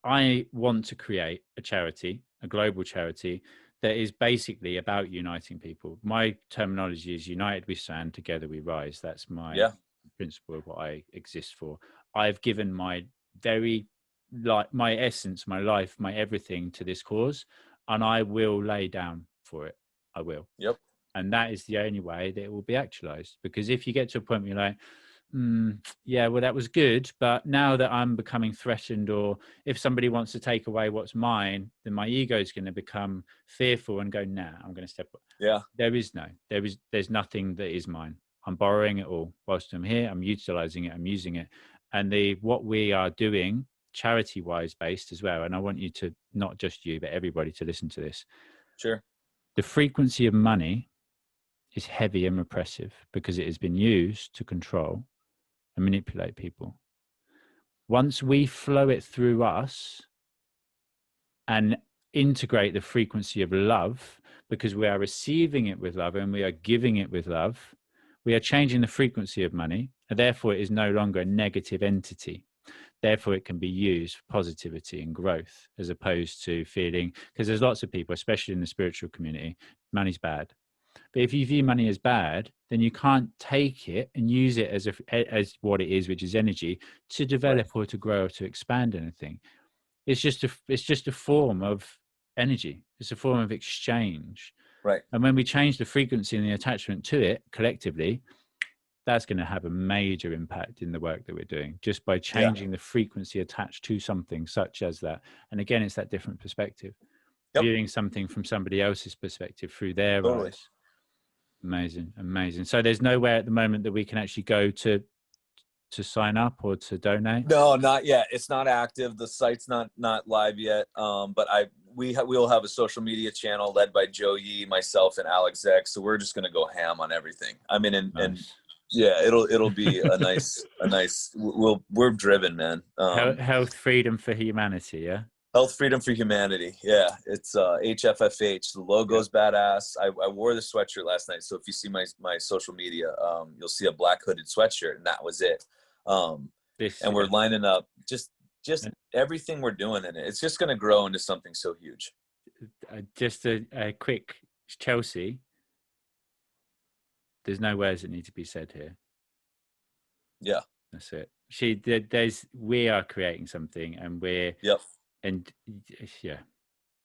I want to create a charity, a global charity that is basically about uniting people. My terminology is united we stand, together we rise. That's my principle of what I exist for. I've given my my essence, my life, my everything to this cause, and I will lay down for it. I will. Yep. And that is the only way that it will be actualized. Because if you get to a point where you're like, yeah, well, that was good, but now that I'm becoming threatened, or if somebody wants to take away what's mine, then my ego is going to become fearful and go, nah, I'm going to step up. Yeah. There's nothing that is mine. I'm borrowing it all. Whilst I'm here, I'm utilizing it, I'm using it. And what we are doing, charity-wise based as well, and I want you to, not just you, but everybody to listen to this. Sure. The frequency of money is heavy and repressive because it has been used to control and manipulate people. Once we flow it through us and integrate the frequency of love, because we are receiving it with love and we are giving it with love, we are changing the frequency of money, and therefore it is no longer a negative entity. Therefore, it can be used for positivity and growth, as opposed to feeling, because there's lots of people, especially in the spiritual community, money's bad. But if you view money as bad, then you can't take it and use it as what it is, which is energy, to develop or to grow or to expand anything. It's just a form of energy. It's a form of exchange. Right. And when we change the frequency and the attachment to it collectively, that's going to have a major impact in the work that we're doing, just by changing the frequency attached to something such as that. And again, it's that different perspective, viewing something from somebody else's perspective through their eyes. Amazing. So there's nowhere at the moment that we can actually go to sign up or to donate? No, not yet. It's not active. The site's not live yet. But we'll have a social media channel led by Joe Yee, myself, and Alex Zek. So we're just gonna go ham on everything. I mean, and yeah, it'll be a nice. We're driven, man. Health freedom for humanity, yeah. Health freedom for humanity. Yeah, it's HFFH. The logo's badass. I wore the sweatshirt last night. So if you see my social media, you'll see a black hooded sweatshirt, and that was it. And we're lining up just everything we're doing in it. It's just going to grow into something so huge. Just a quick Chelsea. There's no words that need to be said here. Yeah, that's it. We are creating something, and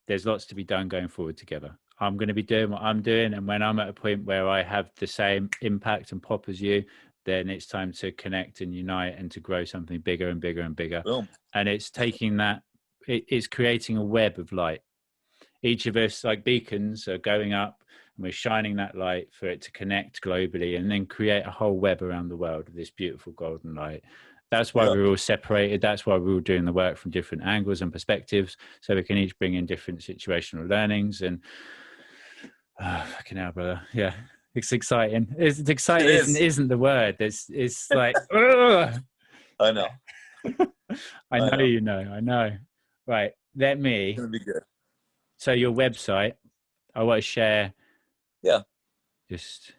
there's lots to be done going forward together. I'm going to be doing what I'm doing, and when I'm at a point where I have the same impact and pop as you, then it's time to connect and unite and to grow something bigger and bigger and bigger. Boom. And it's taking that, it's creating a web of light. each of us, like beacons, are going up, and we're shining that light for it to connect globally and then create a whole web around the world of this beautiful golden light. That's why we're all separated. That's why we're all doing the work from different angles and perspectives, so we can each bring in different situational learnings. And fucking hell, brother. Yeah, it's exciting. It's exciting. It isn't the word. It's like, ugh. I know. I know. You know. I know. Right. Let me. It's gonna be good. So your website, I want to share. Yeah. Just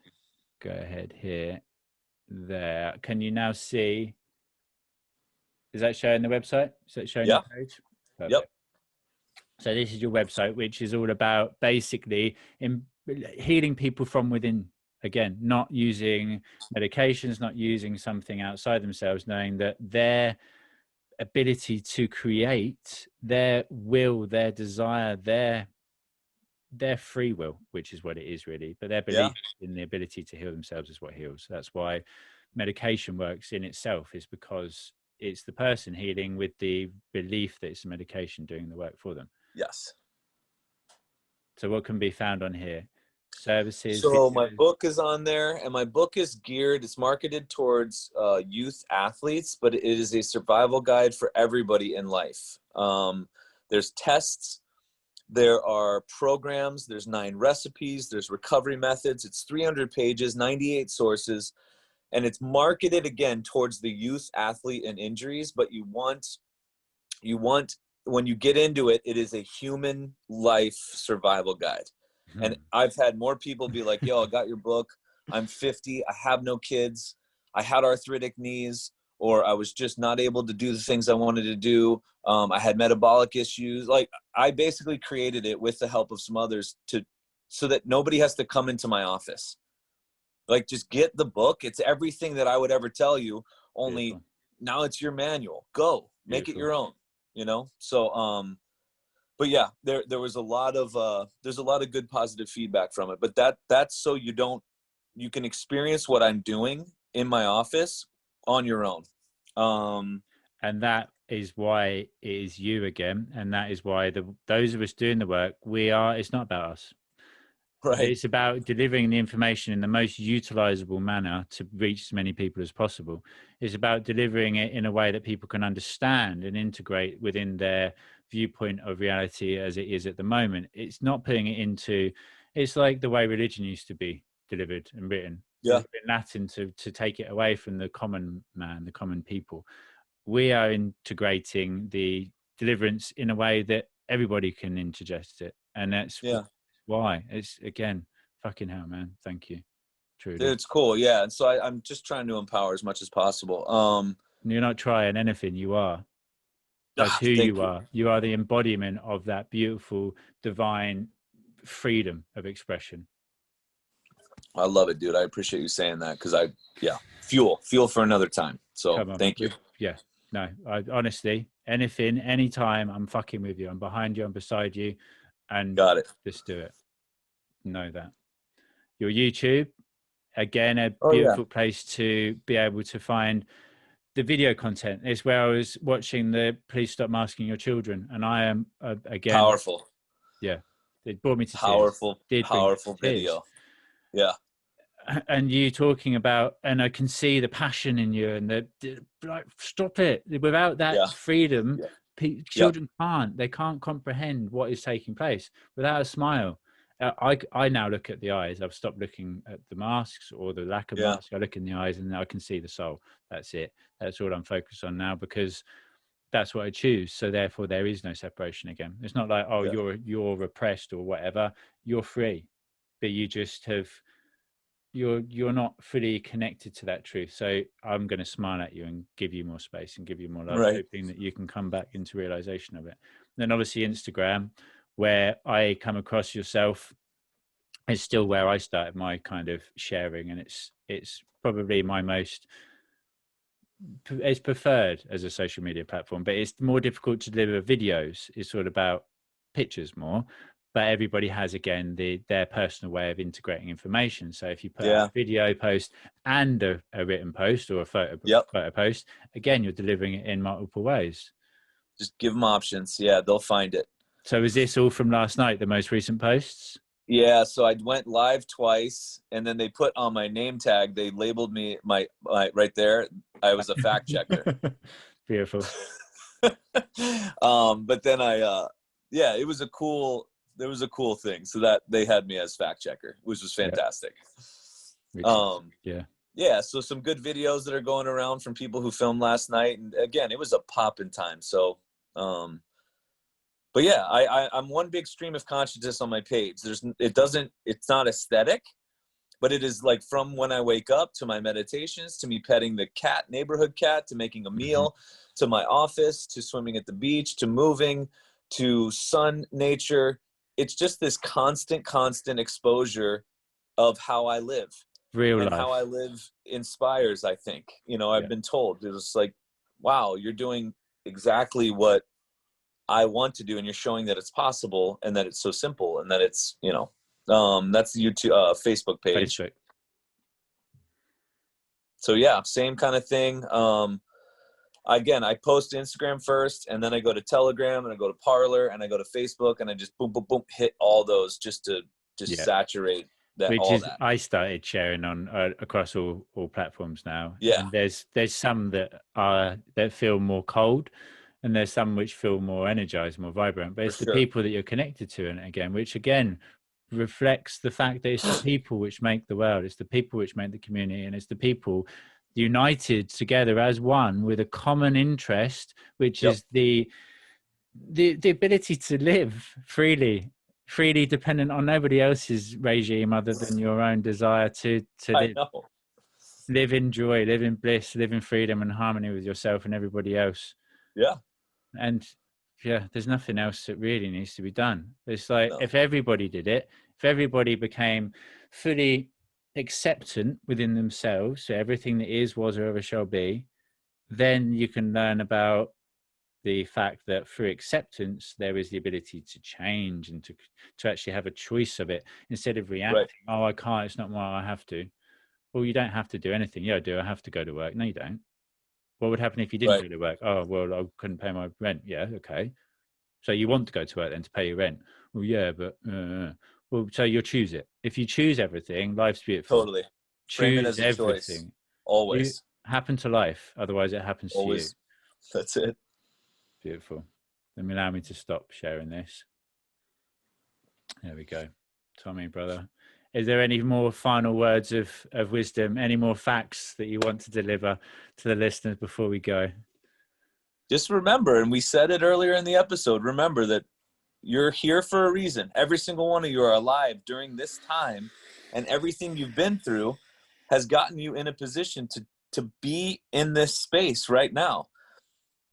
go ahead here. There. Can you now see? Is that showing the website? Is that showing your page? Perfect. Yep. So this is your website, which is all about basically healing people from within. Again, not using medications, not using something outside themselves, knowing that their ability to create, their will, their desire, their free will, which is what it is really, but their belief in the ability to heal themselves is what heals. That's why medication works in itself, is because it's the person healing with the belief that it's the medication doing the work for them. Yes. So what can be found on here? Services. So my book is on there, and my book is it's marketed towards youth athletes, but it is a survival guide for everybody in life. There's tests, there are programs, there's 9 recipes, there's recovery methods. It's 300 pages, 98 sources, and it's marketed again towards the youth athlete and injuries. But you want when you get into it, it is a human life survival guide. And I've had more people be like, yo, I got your book. I'm 50. I have no kids. I had arthritic knees, or I was just not able to do the things I wanted to do. I had metabolic issues. Like, I basically created it with the help of some others so that nobody has to come into my office. Like, just get the book. It's everything that I would ever tell you, only now it's your manual. Go make it your own, you know? So, but yeah, there was a lot of there's a lot of good positive feedback from it. But that's so you can experience what I'm doing in my office on your own. And that is why it is you again, and that is why those of us doing the work, it's not about us. Right. It's about delivering the information in the most utilizable manner to reach as many people as possible. It's about delivering it in a way that people can understand and integrate within their viewpoint of reality as it is at the moment. It's not putting it into, it's like the way religion used to be delivered and written. In Latin to take it away from the common man, the common people. We are integrating the deliverance in a way that everybody can interject it. And that's why it's, again, fucking hell, man. Thank you. Truly. It's cool. Yeah. And so I'm just trying to empower as much as possible. You're not trying anything. You are. That's who you are. You are the embodiment of that beautiful, divine freedom of expression. I love it, dude. I appreciate you saying that, because fuel for another time. So thank you. Yeah. No, honestly, anything, anytime, I'm fucking with you. I'm behind you. I'm beside you. And got it. Just do it. Know that. Your YouTube, again, a beautiful place to be able to find the video content. Is where I was watching the Please Stop Masking Your Children. And I am, again, powerful. Yeah. It brought me to powerful video. Yeah. And you talking about, and I can see the passion in you, and like, stop it. Without that freedom, children they can't comprehend what is taking place without a smile. I now look at the eyes. I've stopped looking at the masks or the lack of masks. I look in the eyes and I can see the soul. That's it. That's all I'm focused on now, because that's what I choose. So therefore there is no separation again. It's not like, you're repressed or whatever. You're free, but you just have, you're not fully connected to that truth. So I'm going to smile at you and give you more space and give you more love, hoping that you can come back into realization of it. And then obviously Instagram, where I come across yourself, is still where I started my kind of sharing, and it's probably my most, it's preferred as a social media platform, but it's more difficult to deliver videos. It's sort of about pictures more. But everybody has, again, their personal way of integrating information. So if you put a video post and a written post or a photo post, again, you're delivering it in multiple ways. Just give them options. Yeah, they'll find it. So is this all from last night, the most recent posts? Yeah, so I went live twice, and then they put on my name tag, they labeled me my right there, I was a fact checker. Beautiful. But then yeah, it was a cool thing. So that they had me as fact checker, which was fantastic. Yeah, so some good videos that are going around from people who filmed last night, and again, it was a poppin' time. So but yeah, I'm one big stream of consciousness on my page. It's not aesthetic, but it is like from when I wake up to my meditations, to me petting the neighborhood cat, to making a meal, to my office, to swimming at the beach, to moving, to sun, nature. It's just this constant exposure of how I live. Real life. How I live inspires, I think. I've been told, it was like, wow, you're doing exactly what I want to do, and you're showing that it's possible, and that it's so simple, and that it's, that's the YouTube, Facebook page. Facebook. So yeah, same kind of thing. Again, I post Instagram first, and then I go to Telegram, and I go to Parler, and I go to Facebook, and I just boom, boom, boom, hit all those just to saturate that. I started sharing on across all platforms now. Yeah. And there's some that feel more cold, and there's some which feel more energized, more vibrant. But it's the people that you're connected to, and which again reflects the fact that it's the people which make the world. It's the people which make the community, and it's the people united together as one with a common interest, which is the ability to live freely dependent on nobody else's regime other than your own desire to live in joy, live in bliss, live in freedom and harmony with yourself and everybody else. Yeah. And there's nothing else that really needs to be done. It's like if everybody did it, if everybody became fully acceptant within themselves, so everything that is, was, or ever shall be, then you can learn about the fact that through acceptance there is the ability to change and to actually have a choice of it, instead of reacting, oh, I can't, it's not why I have to. Well, you don't have to do anything. Do I have to go to work? No, you don't. What would happen if you didn't go to work? Oh, well, I couldn't pay my rent. Yeah, okay. So you want to go to work then to pay your rent? Well, yeah, but well, so you'll choose it. If you choose everything, life's beautiful. Totally. Frame it as a choice. Always. Happen to life, otherwise it happens to you. That's it. Beautiful. Then allow me to stop sharing this. There we go. Tommy, brother, is there any more final words of wisdom, any more facts that you want to deliver to the listeners before we go? Just remember, and we said it earlier in the episode, remember that you're here for a reason. Every single one of you are alive during this time, and everything you've been through has gotten you in a position to be in this space right now.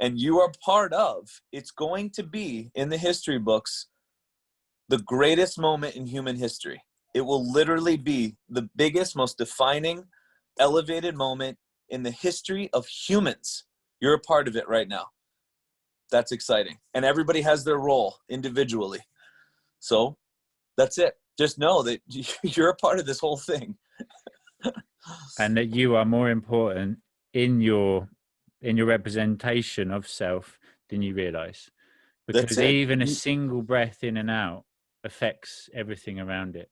And you are part of, it's going to be in the history books, the greatest moment in human history. It will literally be the biggest, most defining, elevated moment in the history of humans. You're a part of it right now. That's exciting. And everybody has their role individually. So that's it. Just know that you're a part of this whole thing. And that you are more important in your representation of self than you realize. Because even a single breath in and out affects everything around it.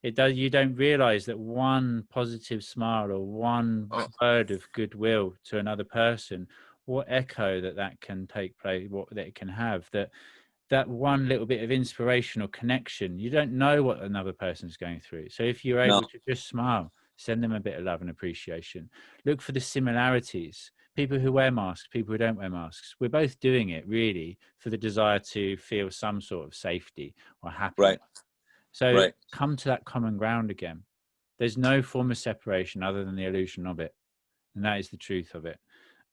You don't realize that one positive smile or one word of goodwill to another person, what echo that can take place, what that it can have, that one little bit of inspirational connection. You don't know what another person's going through. So if you're able to just smile, send them a bit of love and appreciation. Look for the similarities. People who wear masks, people who don't wear masks. We're both doing it really for the desire to feel some sort of safety or happiness. So come to that common ground again. There's no form of separation other than the illusion of it. And that is the truth of it.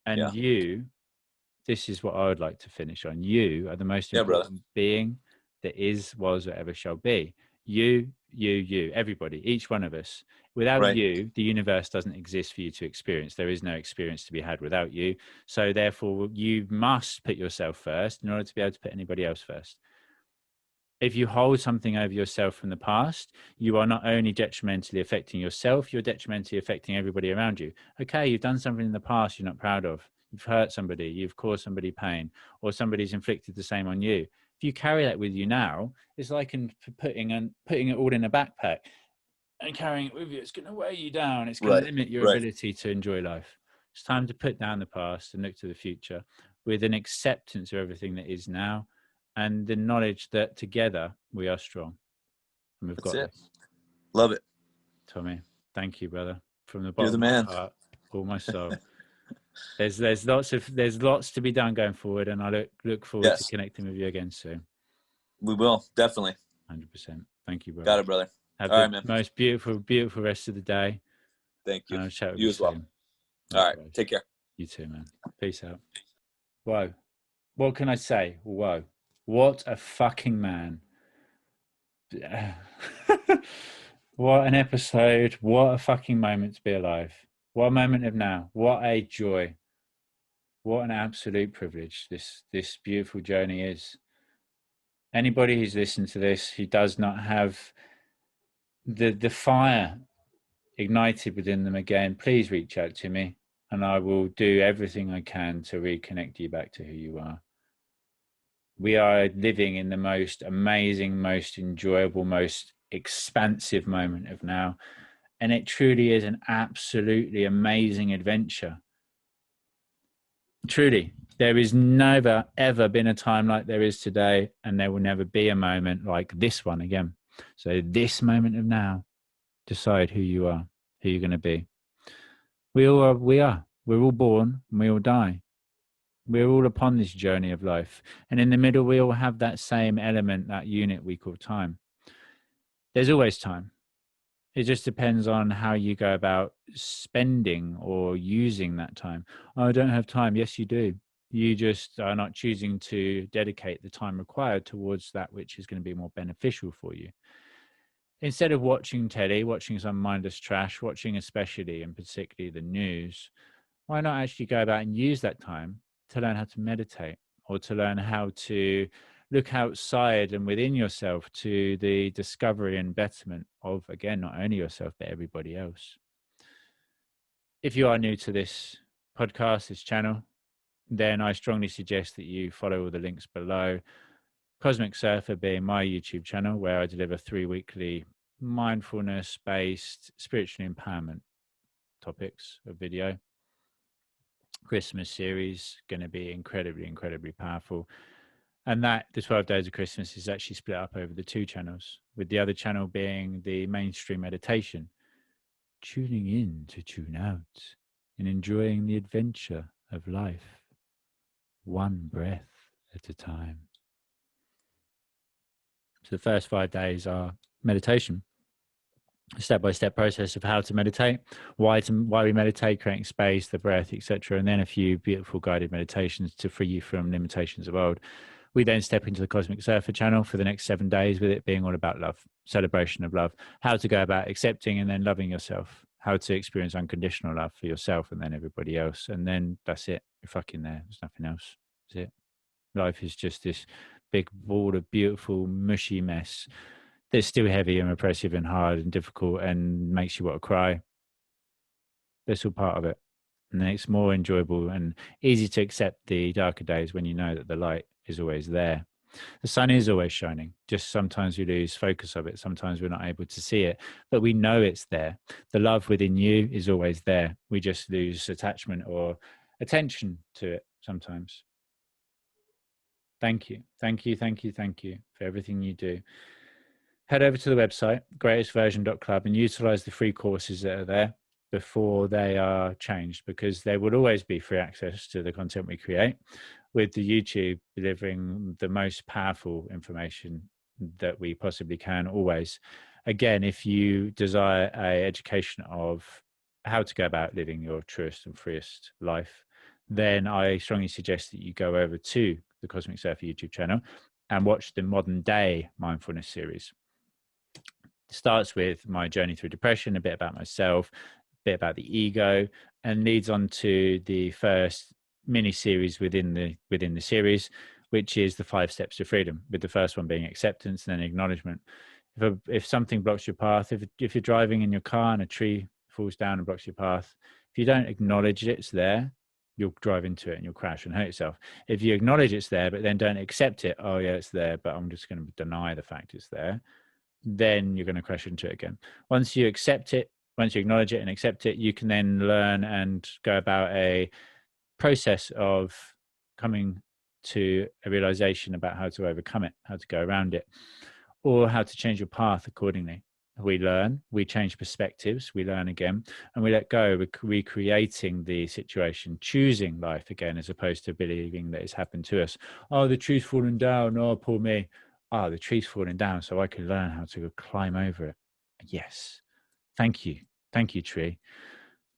And this is what I would like to finish on. You are the most important being that is, was, or ever shall be. You, everybody, each one of us. Without you, the universe doesn't exist for you to experience. There is no experience to be had without you. So therefore, you must put yourself first in order to be able to put anybody else first. If you hold something over yourself from the past, you are not only detrimentally affecting yourself, you're detrimentally affecting everybody around you. Okay, you've done something in the past you're not proud of. You've hurt somebody, you've caused somebody pain, or somebody's inflicted the same on you. If you carry that with you now, it's like putting it all in a backpack and carrying it with you. It's going to weigh you down. It's going to limit your ability to enjoy life. It's time to put down the past and look to the future with an acceptance of everything that is now and the knowledge that together we are strong. And we've got this. Love it. Tommy, thank you, brother. From the bottom of my heart, all my soul. There's lots to be done going forward, and I look forward to connecting with you again soon. We will, definitely. 100%. Thank you, brother. Got it, brother. Have the most beautiful rest of the day. Thank you. And I'll chat with you as well. soon. All right. Take care. You too, man. Peace out. Whoa. What can I say? Whoa. What a fucking man. What an episode. What a fucking moment to be alive. What a moment of now. What a joy. What an absolute privilege this beautiful journey is. Anybody who's listened to this who does not have the fire ignited within them again, please reach out to me and I will do everything I can to reconnect you back to who you are. We are living in the most amazing, most enjoyable, most expansive moment of now. And it truly is an absolutely amazing adventure. Truly, there is never, ever been a time like there is today, and there will never be a moment like this one again. So this moment of now, decide who you are, who you're going to be. We are. We're all born and we all die. We're all upon this journey of life. And in the middle, we all have that same element, that unit we call time. There's always time. It just depends on how you go about spending or using that time. Oh, I don't have time. Yes, you do. You just are not choosing to dedicate the time required towards that which is going to be more beneficial for you. Instead of watching telly, watching some mindless trash, watching especially and particularly the news, why not actually go about and use that time to learn how to meditate or to learn how to look outside and within yourself to the discovery and betterment of, again, not only yourself, but everybody else. If you are new to this podcast, this channel, then I strongly suggest that you follow all the links below. Kosmic Surfer being my YouTube channel, where I deliver 3 weekly mindfulness-based spiritual empowerment topics of video. Christmas series, going to be incredibly powerful. And that, the 12 Days of Christmas, is actually split up over the 2 channels, with the other channel being the mainstream meditation, tuning in to tune out and enjoying the adventure of life, one breath at a time. So the first 5 days are meditation, a step-by-step process of how to meditate, why we meditate, creating space, the breath, etc. And then a few beautiful guided meditations to free you from limitations of old. We then step into the Kosmic Surfer channel for the next 7 days, with it being all about love, celebration of love, how to go about accepting and then loving yourself, how to experience unconditional love for yourself and then everybody else. And then that's it. You're fucking there. There's nothing else. That's it. Life is just this big ball of beautiful, mushy mess that's still heavy and oppressive and hard and difficult and makes you want to cry. That's all part of it. And then it's more enjoyable and easy to accept the darker days when you know that the light is always there. The sun is always shining. Just sometimes we lose focus of it. Sometimes we're not able to see it, but we know it's there. The love within you is always there. We just lose attachment or attention to it sometimes. Thank you for everything you do. Head over to the website, greatestversion.club, and utilize the free courses that are there before they are changed, because there will always be free access to the content we create, with the YouTube delivering the most powerful information that we possibly can always. Again, if you desire an education of how to go about living your truest and freest life, then I strongly suggest that you go over to the Kosmic Surfer YouTube channel and watch the Modern Day Mindfulness series. It starts with my journey through depression, a bit about myself, a bit about the ego, and leads on to the first mini series within the series, which is the 5 steps to freedom, with the first one being acceptance and then acknowledgement. If something blocks your path, if you're driving in your car and a tree falls down and blocks your path, if you don't acknowledge it's there, you'll drive into it and you'll crash and hurt yourself. If you acknowledge it's there, but then don't accept it, oh yeah, it's there, but I'm just going to deny the fact it's there, then you're going to crash into it again. Once you accept it, once you acknowledge it and accept it, you can then learn and go about a process of coming to a realization about how to overcome it, how to go around it, or how to change your path accordingly. We learn, we change perspectives, we learn again, and we let go. We're recreating the situation, choosing life again, as opposed to believing that it's happened to us. Oh, the tree's falling down. Oh, poor me. Oh, the tree's falling down, so I can learn how to climb over it. Yes. Thank you. Thank you, tree.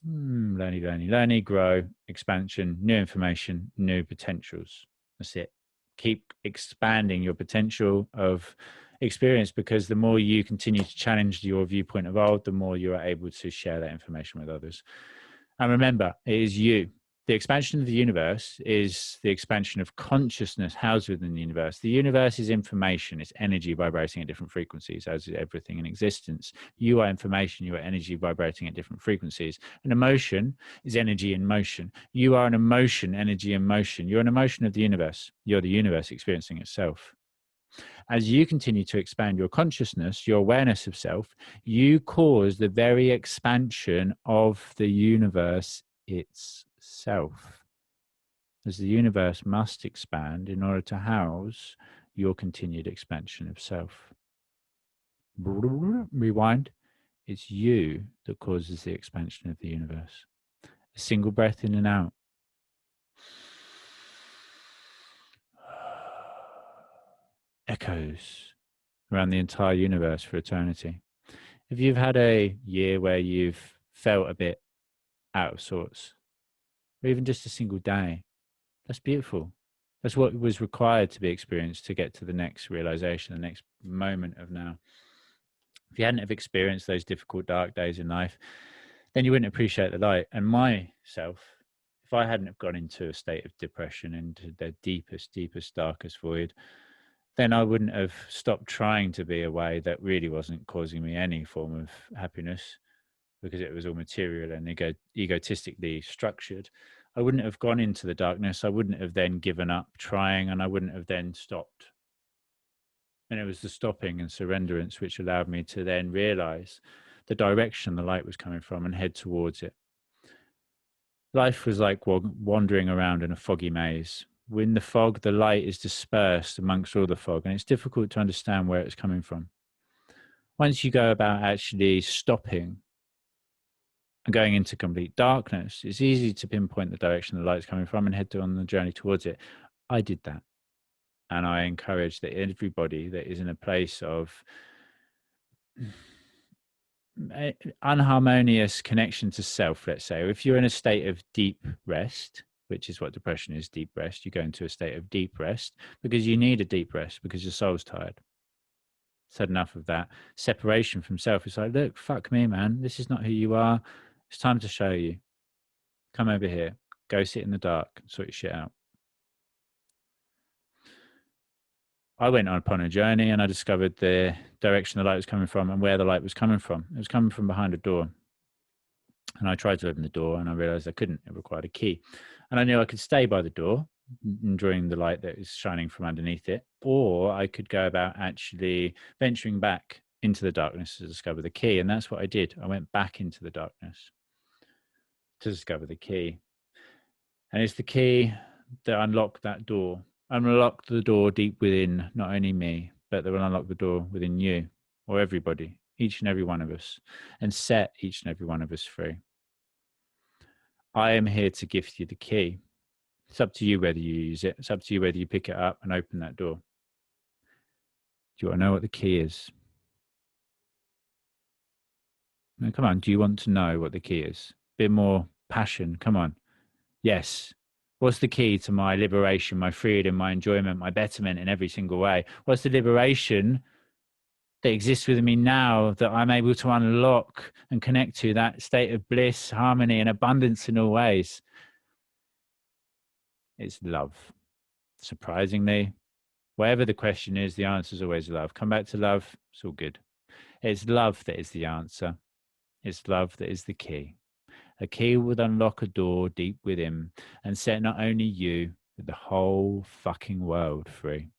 Learning, grow, expansion, new information, new potentials. That's it. Keep expanding your potential of experience, because the more you continue to challenge your viewpoint of old, the more you are able to share that information with others. And remember, it is you. The expansion of the universe is the expansion of consciousness housed within the universe. The universe is information. It's energy vibrating at different frequencies, as is everything in existence. You are information. You are energy vibrating at different frequencies. An emotion is energy in motion. You are an emotion, energy in motion. You're an emotion of the universe. You're the universe experiencing itself. As you continue to expand your consciousness, your awareness of self, you cause the very expansion of the universe itself. As the universe must expand in order to house your continued expansion of self. Rewind. It's you that causes the expansion of the universe. A single breath in and out. Echoes around the entire universe for eternity. If you've had a year where you've felt a bit out of sorts, or even just a single day, that's beautiful. That's what was required to be experienced to get to the next realization, the next moment of now. If you hadn't have experienced those difficult, dark days in life, then you wouldn't appreciate the light. And myself, if I hadn't have gone into a state of depression, into the deepest, darkest void, then I wouldn't have stopped trying to be a way that really wasn't causing me any form of happiness, because it was all material and egotistically structured. I wouldn't have gone into the darkness. I wouldn't have then given up trying, and I wouldn't have then stopped. And it was the stopping and surrenderance which allowed me to then realize the direction the light was coming from and head towards it. Life was like wandering around in a foggy maze. In the fog, the light is dispersed amongst all the fog, and it's difficult to understand where it's coming from. Once you go about actually stopping and going into complete darkness, it's easy to pinpoint the direction the light's coming from and head on the journey towards it. I did that. And I encourage that everybody that is in a place of unharmonious connection to self, let's say, or if you're in a state of deep rest, which is what depression is, deep rest, you go into a state of deep rest because you need a deep rest because your soul's tired. It's had enough of that separation from self. It's like, look, fuck me, man. This is not who you are. It's time to show you. Come over here. Go sit in the dark and sort your shit out. I went upon a journey and I discovered the direction the light was coming from and where the light was coming from. It was coming from behind a door. And I tried to open the door and I realized I couldn't. It required a key. And I knew I could stay by the door, enjoying the light that is shining from underneath it, or I could go about actually venturing back into the darkness to discover the key. And that's what I did. I went back into the darkness to discover the key. And it's the key that unlocked that door. Unlocked the door deep within not only me, but that will unlock the door within you or everybody, each and every one of us, and set each and every one of us free. I am here to gift you the key. It's up to you whether you use it. It's up to you whether you pick it up and open that door. Do you want to know what the key is? No, come on, do you want to know what the key is? A bit more passion, come on. Yes. What's the key to my liberation, my freedom, my enjoyment, my betterment in every single way? What's the liberation that exists within me now that I'm able to unlock and connect to that state of bliss, harmony, and abundance in all ways? It's love. Surprisingly, whatever the question is, the answer is always love. Come back to love, it's all good. It's love that is the answer. It's love that is the key. A key would unlock a door deep within and set not only you, but the whole fucking world free.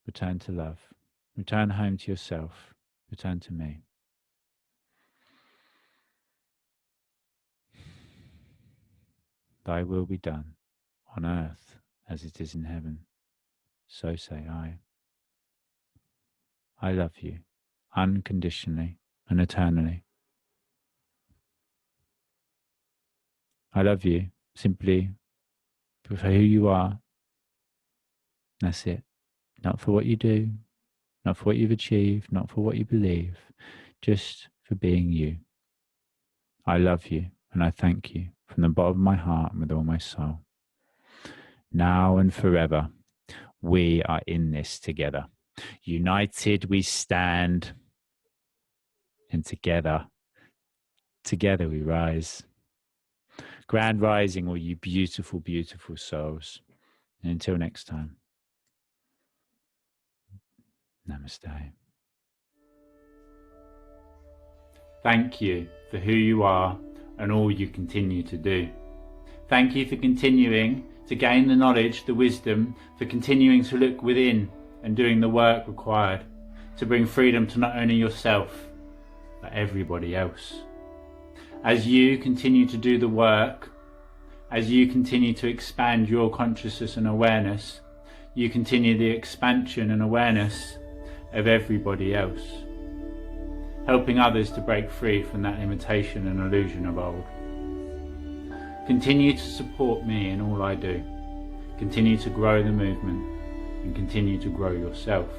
Return to love. Return home to yourself. Return to me. Thy will be done, on earth as it is in heaven. So say I. I love you, unconditionally and eternally. I love you simply for who you are. That's it. Not for what you do, not for what you've achieved, not for what you believe, just for being you. I love you and I thank you from the bottom of my heart and with all my soul. Now and forever, we are in this together. United we stand, and together we rise. Grand rising, all you beautiful, beautiful souls. And until next time, namaste. Thank you for who you are and all you continue to do. Thank you for continuing to gain the knowledge, the wisdom, for continuing to look within and doing the work required to bring freedom to not only yourself, but everybody else. As you continue to do the work, as you continue to expand your consciousness and awareness, you continue the expansion and awareness of everybody else, helping others to break free from that limitation and illusion of old. Continue to support me in all I do. Continue to grow the movement and continue to grow yourself.